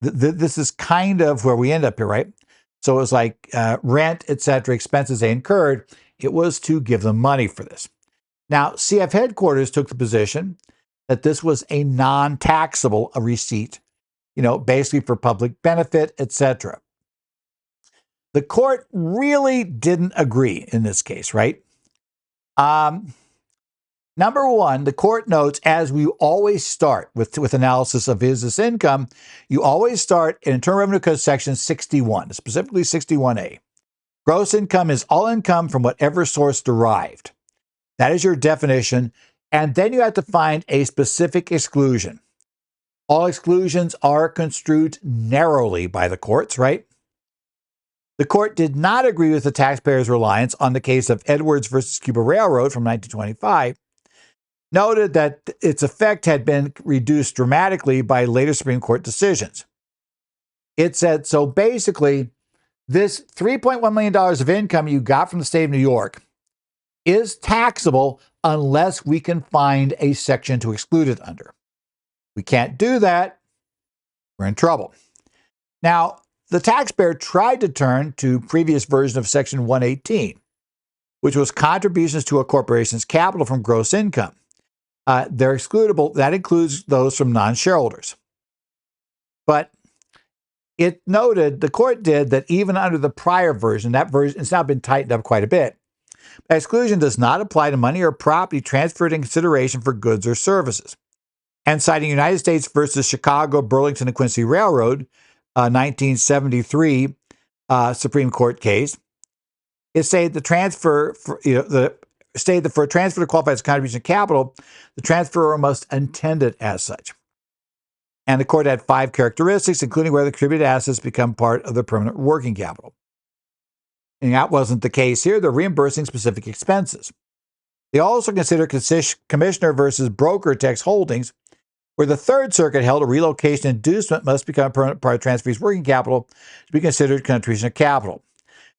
this is kind of where we end up here, right? So it was like rent, et cetera, expenses they incurred. It was to give them money for this. Now, CF headquarters took the position that this was a non-taxable receipt, basically for public benefit, et cetera. The court really didn't agree in this case, right? Number one, the court notes, as we always start with analysis of business income, you always start in Internal Revenue Code section 61, specifically 61A. Gross income is all income from whatever source derived. That is your definition. And then you have to find a specific exclusion. All exclusions are construed narrowly by the courts, right? The court did not agree with the taxpayer's reliance on the case of Edwards versus Cuba Railroad from 1925, noted that its effect had been reduced dramatically by later Supreme Court decisions. It said, so basically, this $3.1 million of income you got from the state of New York is taxable unless we can find a section to exclude it under. We can't do that, we're in trouble. Now, the taxpayer tried to turn to previous version of Section 118, which was contributions to a corporation's capital from gross income. They're excludable. That includes those from non-shareholders. But it noted, the court did, that even under the prior version, that version has now been tightened up quite a bit. Exclusion does not apply to money or property transferred in consideration for goods or services. And citing United States versus Chicago, Burlington, and Quincy Railroad, 1973 Supreme Court case, it stated the transfer for, stated that for a transfer to qualify as contribution of capital, the transferor must intend it as such. And the court had 5 characteristics, including whether contributed assets become part of the permanent working capital. And that wasn't the case here. They're reimbursing specific expenses. They also consider commissioner versus broker tax holdings, where the Third Circuit held a relocation inducement must become a permanent part of transferee's working capital to be considered contribution of capital.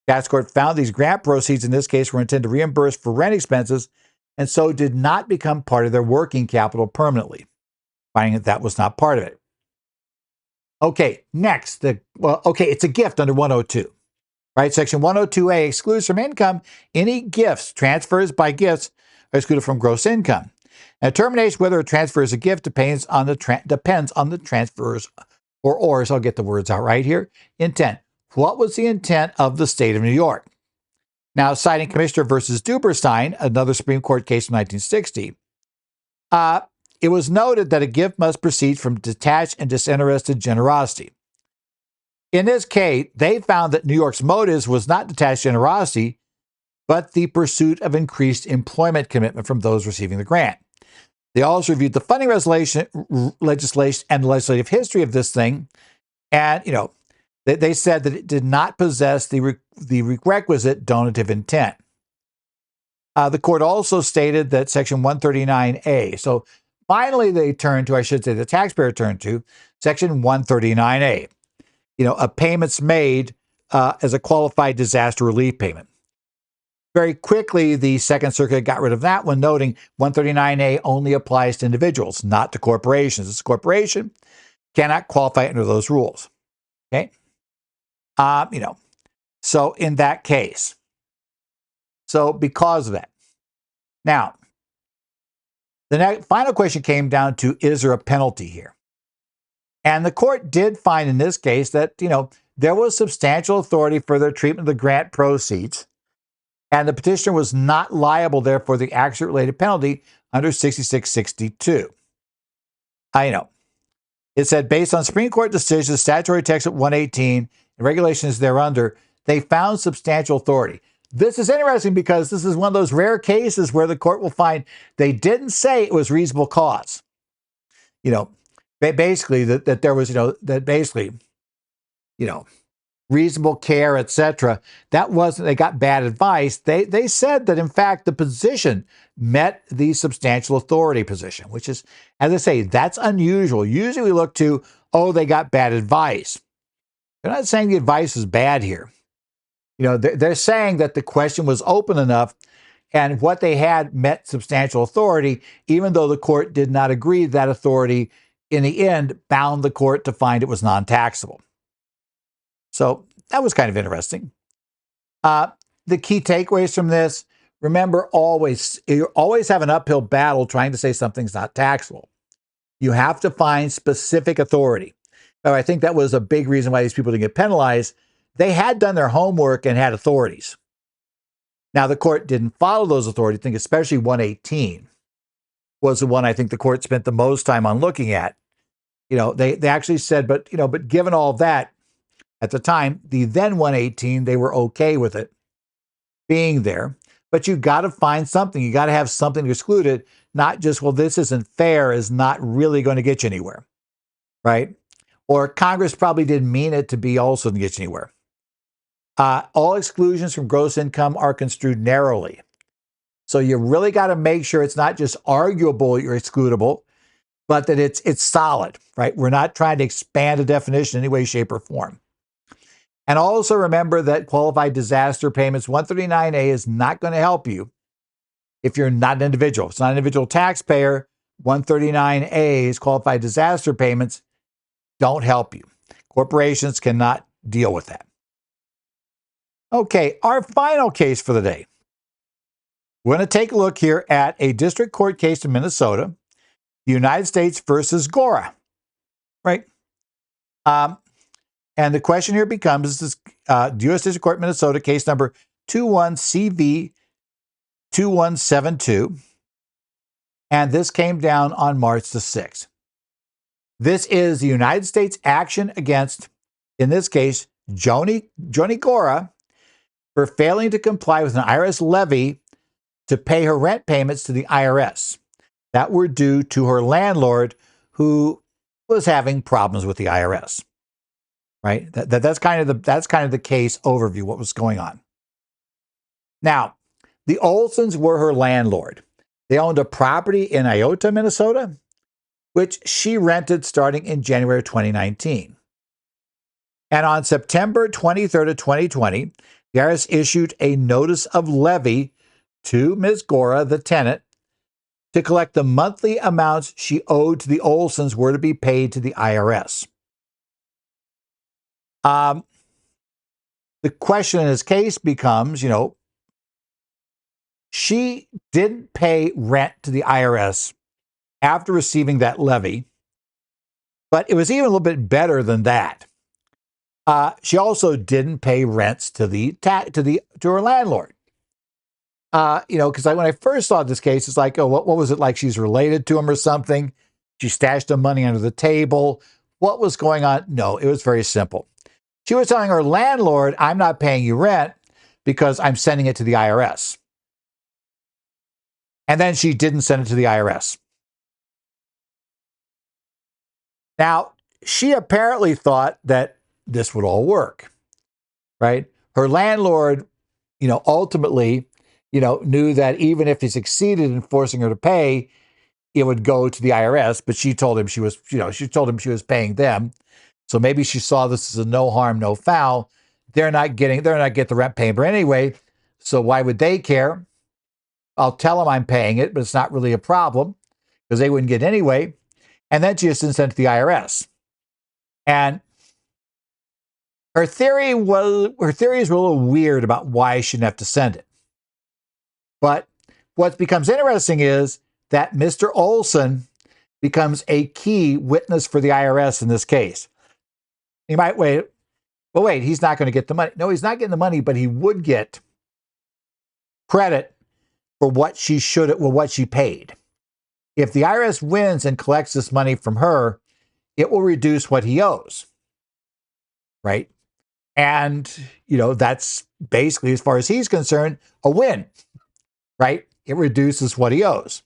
Tax court found these grant proceeds in this case were intended to reimburse for rent expenses and so did not become part of their working capital permanently, finding that was not part of it. Okay, next, it's a gift under 102, right? Section 102A excludes from income any gifts. Transfers by gifts are excluded from gross income. And determination whether a transfer is a gift depends on the transfer's or I'll get the words out right here, intent. What was the intent of the state of New York? Now, citing Commissioner versus Duberstein, another Supreme Court case from 1960, it was noted that a gift must proceed from detached and disinterested generosity. In this case, they found that New York's motives was not detached generosity, but the pursuit of increased employment commitment from those receiving the grant. They also reviewed the funding legislation and the legislative history of this thing, and they said that it did not possess the requisite donative intent. The court also stated that Section 139A. So finally, the taxpayer turned to Section 139A. A payments made as a qualified disaster relief payment. Very quickly, the Second Circuit got rid of that one, noting 139A only applies to individuals, not to corporations. This corporation cannot qualify under those rules. Okay? So in that case, because of that. Now, the final question came down to, is there a penalty here? And the court did find in this case that, there was substantial authority for their treatment of the grant proceeds, and the petitioner was not liable, therefore, the accident-related penalty under 6662. It said, based on Supreme Court decisions, statutory text at 118, and regulations thereunder, they found substantial authority. This is interesting because this is one of those rare cases where the court will find they didn't say it was reasonable cause. Basically that there was, reasonable care, etc. That wasn't, they got bad advice. They said that, in fact, the position met the substantial authority position, which is, as I say, that's unusual. Usually we look to, they got bad advice. They're not saying the advice is bad here. They're saying that the question was open enough and what they had met substantial authority, even though the court did not agree that authority, in the end, bound the court to find it was non-taxable. So that was kind of interesting. The key takeaways from this, remember, you always have an uphill battle trying to say something's not taxable. You have to find specific authority. I think that was a big reason why these people didn't get penalized. They had done their homework and had authorities. Now, the court didn't follow those authorities. I think especially 118 was the one I think the court spent the most time on looking at. They actually said, but given all of that, at the time, the then 118, they were okay with it being there. But you got to find something. You got to have something to exclude it, not just, this isn't fair, is not really going to get you anywhere, right? Or Congress probably didn't mean it to be also to get you anywhere. All exclusions from gross income are construed narrowly. So you really got to make sure it's not just arguable you're excludable, but that it's solid, right? We're not trying to expand a definition in any way, shape, or form. And also remember that qualified disaster payments, 139A, is not going to help you if you're not an individual. If it's not an individual taxpayer, 139A's qualified disaster payments don't help you. Corporations cannot deal with that. Okay, our final case for the day. We're going to take a look here at a district court case in Minnesota, the United States versus Gora, right? And the question here becomes, this is U.S. District Court, Minnesota, case number 21CV2172. And this came down on March the 6th. This is the United States action against, in this case, Joni Gora for failing to comply with an IRS levy to pay her rent payments to the IRS that were due to her landlord, who was having problems with the IRS. Right? That's kind of the case overview, what was going on. Now, the Olsons were her landlord. They owned a property in Iota, Minnesota, which she rented starting in January of 2019. And on September 23rd of 2020, the IRS issued a notice of levy to Ms. Gora, the tenant, to collect the monthly amounts she owed to the Olsons were to be paid to the IRS. The question in this case becomes, she didn't pay rent to the IRS after receiving that levy, but it was even a little bit better than that. She also didn't pay rents to her landlord. Because when I first saw this case, it's like, oh, what was it like? She's related to him or something? She stashed the money under the table. What was going on? No, it was very simple. She was telling her landlord, I'm not paying you rent because I'm sending it to the IRS. And then she didn't send it to the IRS. Now, she apparently thought that this would all work, right? Her landlord, ultimately, knew that even if he succeeded in forcing her to pay, it would go to the IRS. But she told him she was paying them. So maybe she saw this as a no harm, no foul. They're not getting the rent payment anyway. So why would they care? I'll tell them I'm paying it, but it's not really a problem because they wouldn't get it anyway. And then she just didn't send it to the IRS. And her theories were a little weird about why she didn't have to send it. But what becomes interesting is that Mr. Olson becomes a key witness for the IRS in this case. You might wait, he's not going to get the money. No, he's not getting the money, but he would get credit for what she paid. If the IRS wins and collects this money from her, it will reduce what he owes, right? And, that's basically, as far as he's concerned, a win, right? It reduces what he owes.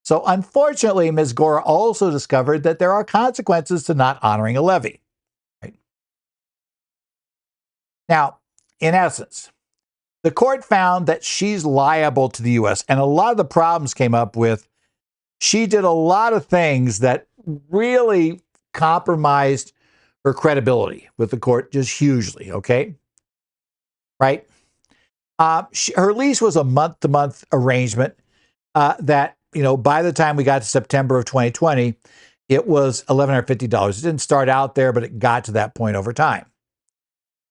So unfortunately, Ms. Gora also discovered that there are consequences to not honoring a levy. Right? Now, in essence, the court found that she's liable to the U.S. And a lot of the problems came up with she did a lot of things that really compromised her credibility with the court just hugely, okay? Right? Her lease was a month-to-month arrangement that, by the time we got to September of 2020, it was $1,150. It didn't start out there, but it got to that point over time.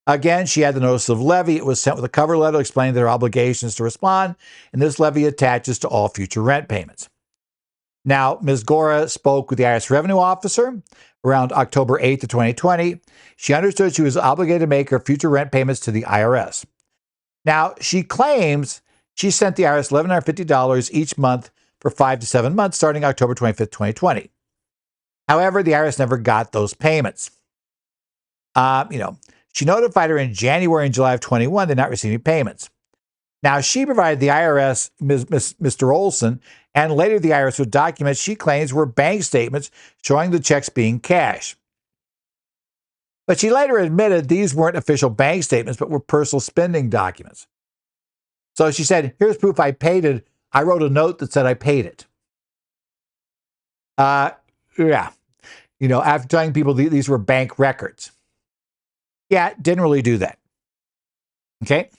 Again, she had the notice of levy. It was sent with a cover letter explaining their obligations to respond, and this levy attaches to all future rent payments. Now, Ms. Gora spoke with the IRS revenue officer around October 8th of 2020. She understood she was obligated to make her future rent payments to the IRS. Now, she claims she sent the IRS $1,150 each month for 5 to 7 months, starting October 25th, 2020. However, the IRS never got those payments. She notified her in January and July of 21 they're not receiving payments. Now, she provided the IRS, Mr. Olson, and later the IRS with documents she claims were bank statements showing the checks being cash. But she later admitted these weren't official bank statements, but were personal spending documents. So she said, here's proof I paid it. I wrote a note that said I paid it. After telling people these were bank records. Yeah, didn't really do that. Okay.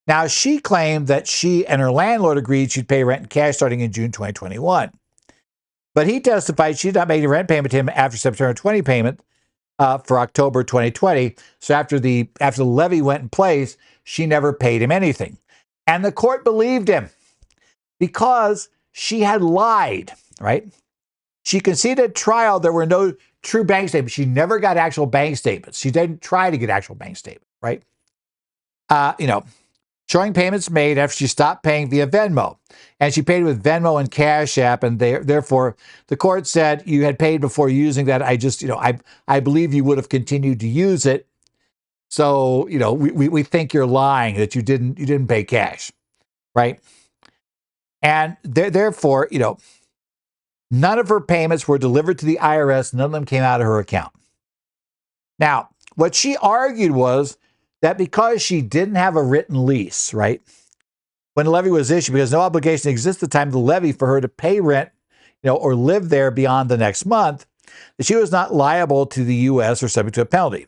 Now, she claimed that she and her landlord agreed she'd pay rent in cash starting in June 2021. But he testified she did not make a rent payment to him after September 20 payment for October 2020. So after the levy went in place, she never paid him anything. And the court believed him because she had lied, right? She conceded at trial there were no true bank statements. She never got actual bank statements. She didn't try to get actual bank statements, right? Showing payments made after she stopped paying via Venmo. And she paid with Venmo and Cash App, and therefore the court said you had paid before using that. I believe you would have continued to use it. So, we think you're lying that you didn't pay cash, right? And therefore, None of her payments were delivered to the IRS. None of them came out of her account. Now, what she argued was that because she didn't have a written lease, right, when the levy was issued, because no obligation exists at the time of the levy for her to pay rent, or live there beyond the next month, that she was not liable to the U.S. or subject to a penalty.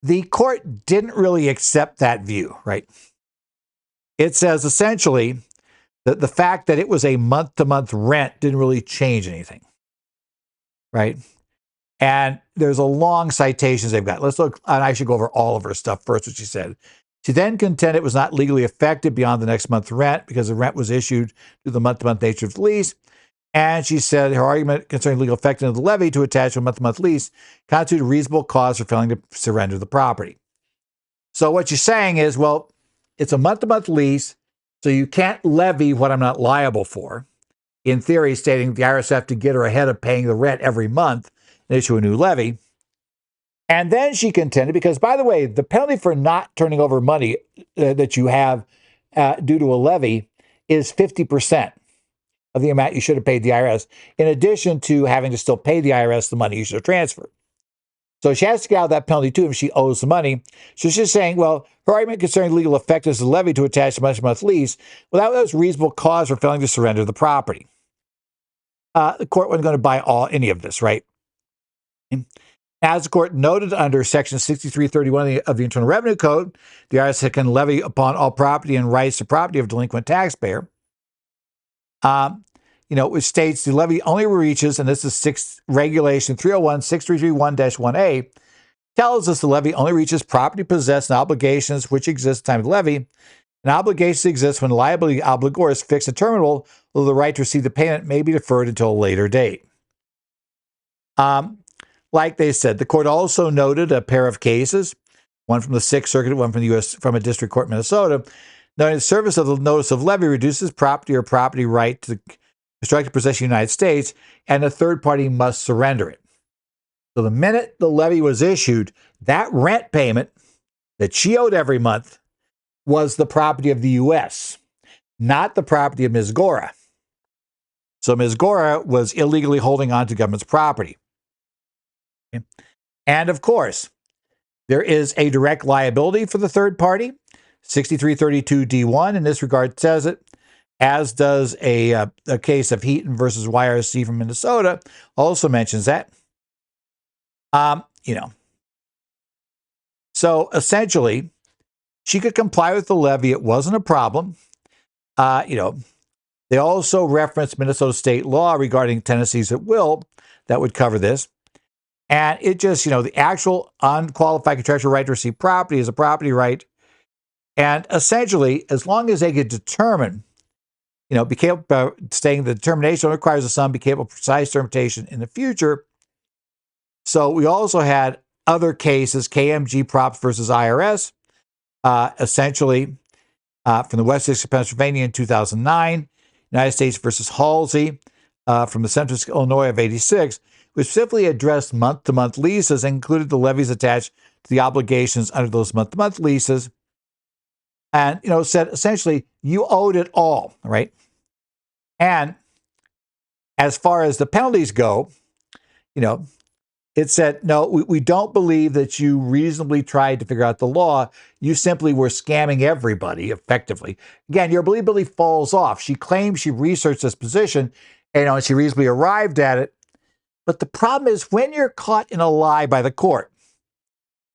The court didn't really accept that view, right? It says essentially that the fact that it was a month-to-month rent didn't really change anything, right? And there's a long citations they've got. Let's look, and I should go over all of her stuff first, what she said. She then contended it was not legally effective beyond the next month's rent because the rent was issued through the month-to-month nature of the lease. And she said her argument concerning legal effectiveness of the levy to attach to a month-to-month lease constituted a reasonable cause for failing to surrender the property. So what she's saying is, well, it's a month-to-month lease, so you can't levy what I'm not liable for. In theory, stating the IRS have to get her ahead of paying the rent every month and issue a new levy. And then she contended, because, by the way, the penalty for not turning over money that you have due to a levy is 50% of the amount you should have paid the IRS, in addition to having to still pay the IRS the money you should have transferred. So she has to get out of that penalty too if she owes the money. So she's saying, well, her argument concerning legal effectiveness of the levy to attach to a month-to-month lease, well, that was reasonable cause for failing to surrender the property. The court wasn't going to buy any of this, right? As the court noted under Section 6331 of the Internal Revenue Code, the IRS can levy upon all property and rights to property of a delinquent taxpayer. Which states the levy only reaches, and this is Regulation 301-6331-1A, tells us the levy only reaches property possessed and obligations which exist at the time of the levy. And obligations exist when liability obligor is fixed and terminable, although the right to receive the payment may be deferred until a later date. Like they said, the court also noted a pair of cases, one from the Sixth Circuit, one from the U.S. from a district court in Minnesota, noting the service of the notice of levy reduces property or property right to the constructive possession of the United States, and the third party must surrender it. So the minute the levy was issued, that rent payment that she owed every month was the property of the U.S., not the property of Ms. Gora. So Ms. Gora was illegally holding on to government's property. Okay. And of course, there is a direct liability for the third party. 6332D1 in this regard says it, as does a case of Heaton versus YRC from Minnesota, also mentions that. So essentially, she could comply with the levy. It wasn't a problem. They also reference Minnesota state law regarding tenancies at will that would cover this. And it just, the actual unqualified contractual right to receive property is a property right. And essentially, as long as they could determine, be capable of stating the determination requires the sum be capable of precise determination in the future. So we also had other cases, KMG Props versus IRS, essentially from the West District of Pennsylvania in 2009, United States versus Halsey from the Central District of Illinois of 86, which simply addressed month-to-month leases and included the levies attached to the obligations under those month-to-month leases. And, said essentially you owed it all, right? And as far as the penalties go, it said, no, we don't believe that you reasonably tried to figure out the law. You simply were scamming everybody effectively. Again, your believability falls off. She claims she researched this position and she reasonably arrived at it. But the problem is when you're caught in a lie by the court,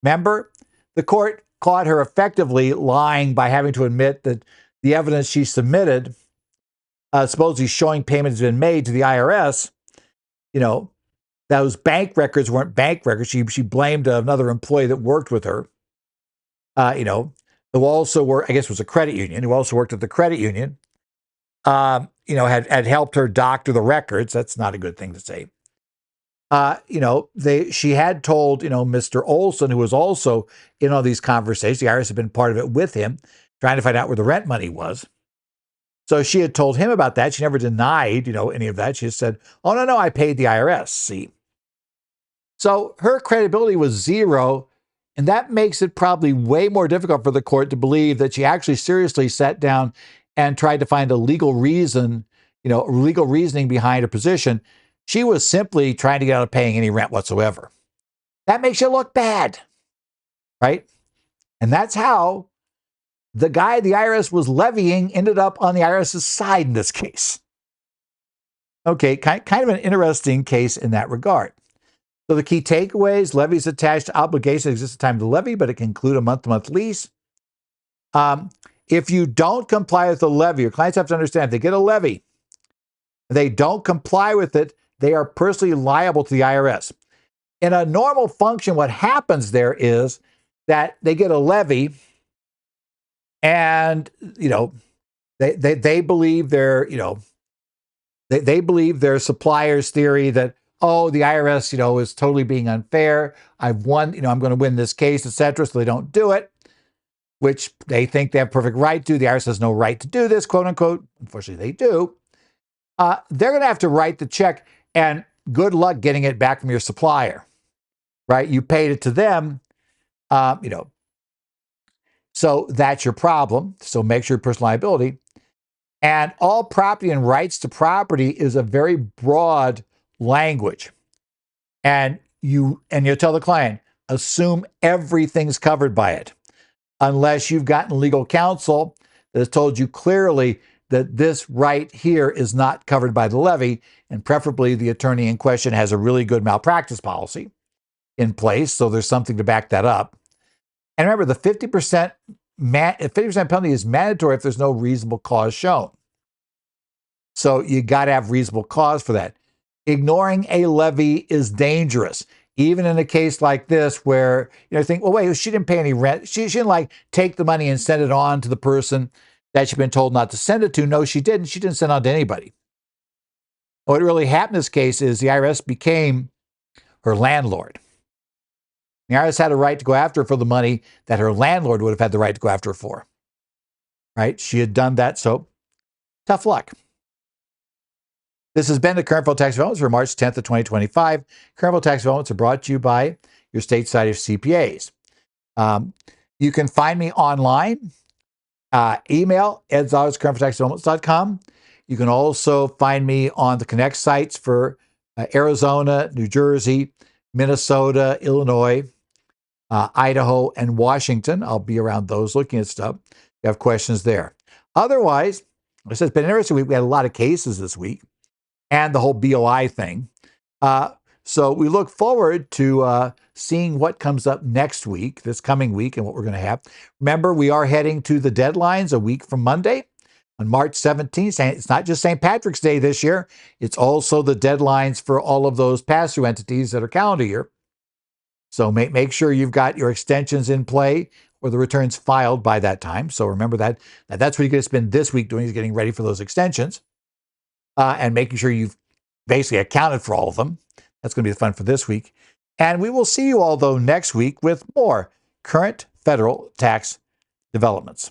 remember, the court caught her effectively lying by having to admit that the evidence she submitted, supposedly showing payment has been made to the IRS, those bank records weren't bank records. She blamed another employee that worked with her, who also worked, I guess it was a credit union, who also worked at the credit union, had helped her doctor the records. That's not a good thing to say. She had told, Mr. Olson, who was also in all these conversations, the IRS had been part of it with him, trying to find out where the rent money was. So she had told him about that. She never denied, any of that. She just said, oh, no, I paid the IRS. See? So her credibility was zero, and that makes it probably way more difficult for the court to believe that she actually seriously sat down and tried to find a legal reason, legal reasoning behind her position. She was simply trying to get out of paying any rent whatsoever. That makes you look bad, right? And that's how the guy the IRS was levying ended up on the IRS's side in this case. Okay, kind of an interesting case in that regard. So the key takeaways: levies attached to obligation exists at the time of the levy, but it can include a month-to-month lease. If you don't comply with the levy, your clients have to understand, if they get a levy, they don't comply with it, they are personally liable to the IRS. In a normal function, what happens there is that they get a levy and, they believe they believe their supplier's theory that, oh, the IRS, is totally being unfair. I've won, I'm going to win this case, etc. So they don't do it, which they think they have perfect right to. The IRS has no right to do this, quote unquote. Unfortunately, they do. They're going to have to write the check, and good luck getting it back from your supplier, right? You paid it to them, so that's your problem. So make sure your personal liability. And all property and rights to property is a very broad language. And you'll tell the client, assume everything's covered by it, unless you've gotten legal counsel that has told you clearly that this right here is not covered by the levy, and preferably the attorney in question has a really good malpractice policy in place, so there's something to back that up. And remember, the 50% penalty is mandatory if there's no reasonable cause shown. So you got to have reasonable cause for that. Ignoring a levy is dangerous, even in a case like this where you think, well, wait, she didn't pay any rent. She didn't take the money and send it on to the person that she'd been told not to send it to. No, she didn't. She didn't send it on to anybody. What really happened in this case is the IRS became her landlord. The IRS had a right to go after her for the money that her landlord would have had the right to go after her for. Right? She had done that, so tough luck. This has been the Current Federal Tax Developments for March 10th of 2025. Current Federal Tax Developments are brought to you by your state society of CPAs. You can find me online. Email edzodds@currentfederaltaxdevelopments.com. You can also find me on the Connect sites for Arizona, New Jersey, Minnesota, Illinois, Idaho, and Washington. I'll be around those looking at stuff. If you have questions there. Otherwise, it's been an interesting week. We had a lot of cases this week and the whole BOI thing. So we look forward to seeing what comes up next week, this coming week, and what we're going to have. Remember, we are heading to the deadlines a week from Monday on March 17th. It's not just St. Patrick's Day this year. It's also the deadlines for all of those pass-through entities that are calendar year. So make sure you've got your extensions in play or the returns filed by that time. So remember that. That's what you're going to spend this week doing, is getting ready for those extensions and making sure you've basically accounted for all of them. That's going to be the fun for this week. And we will see you all, though, next week with more current federal tax developments.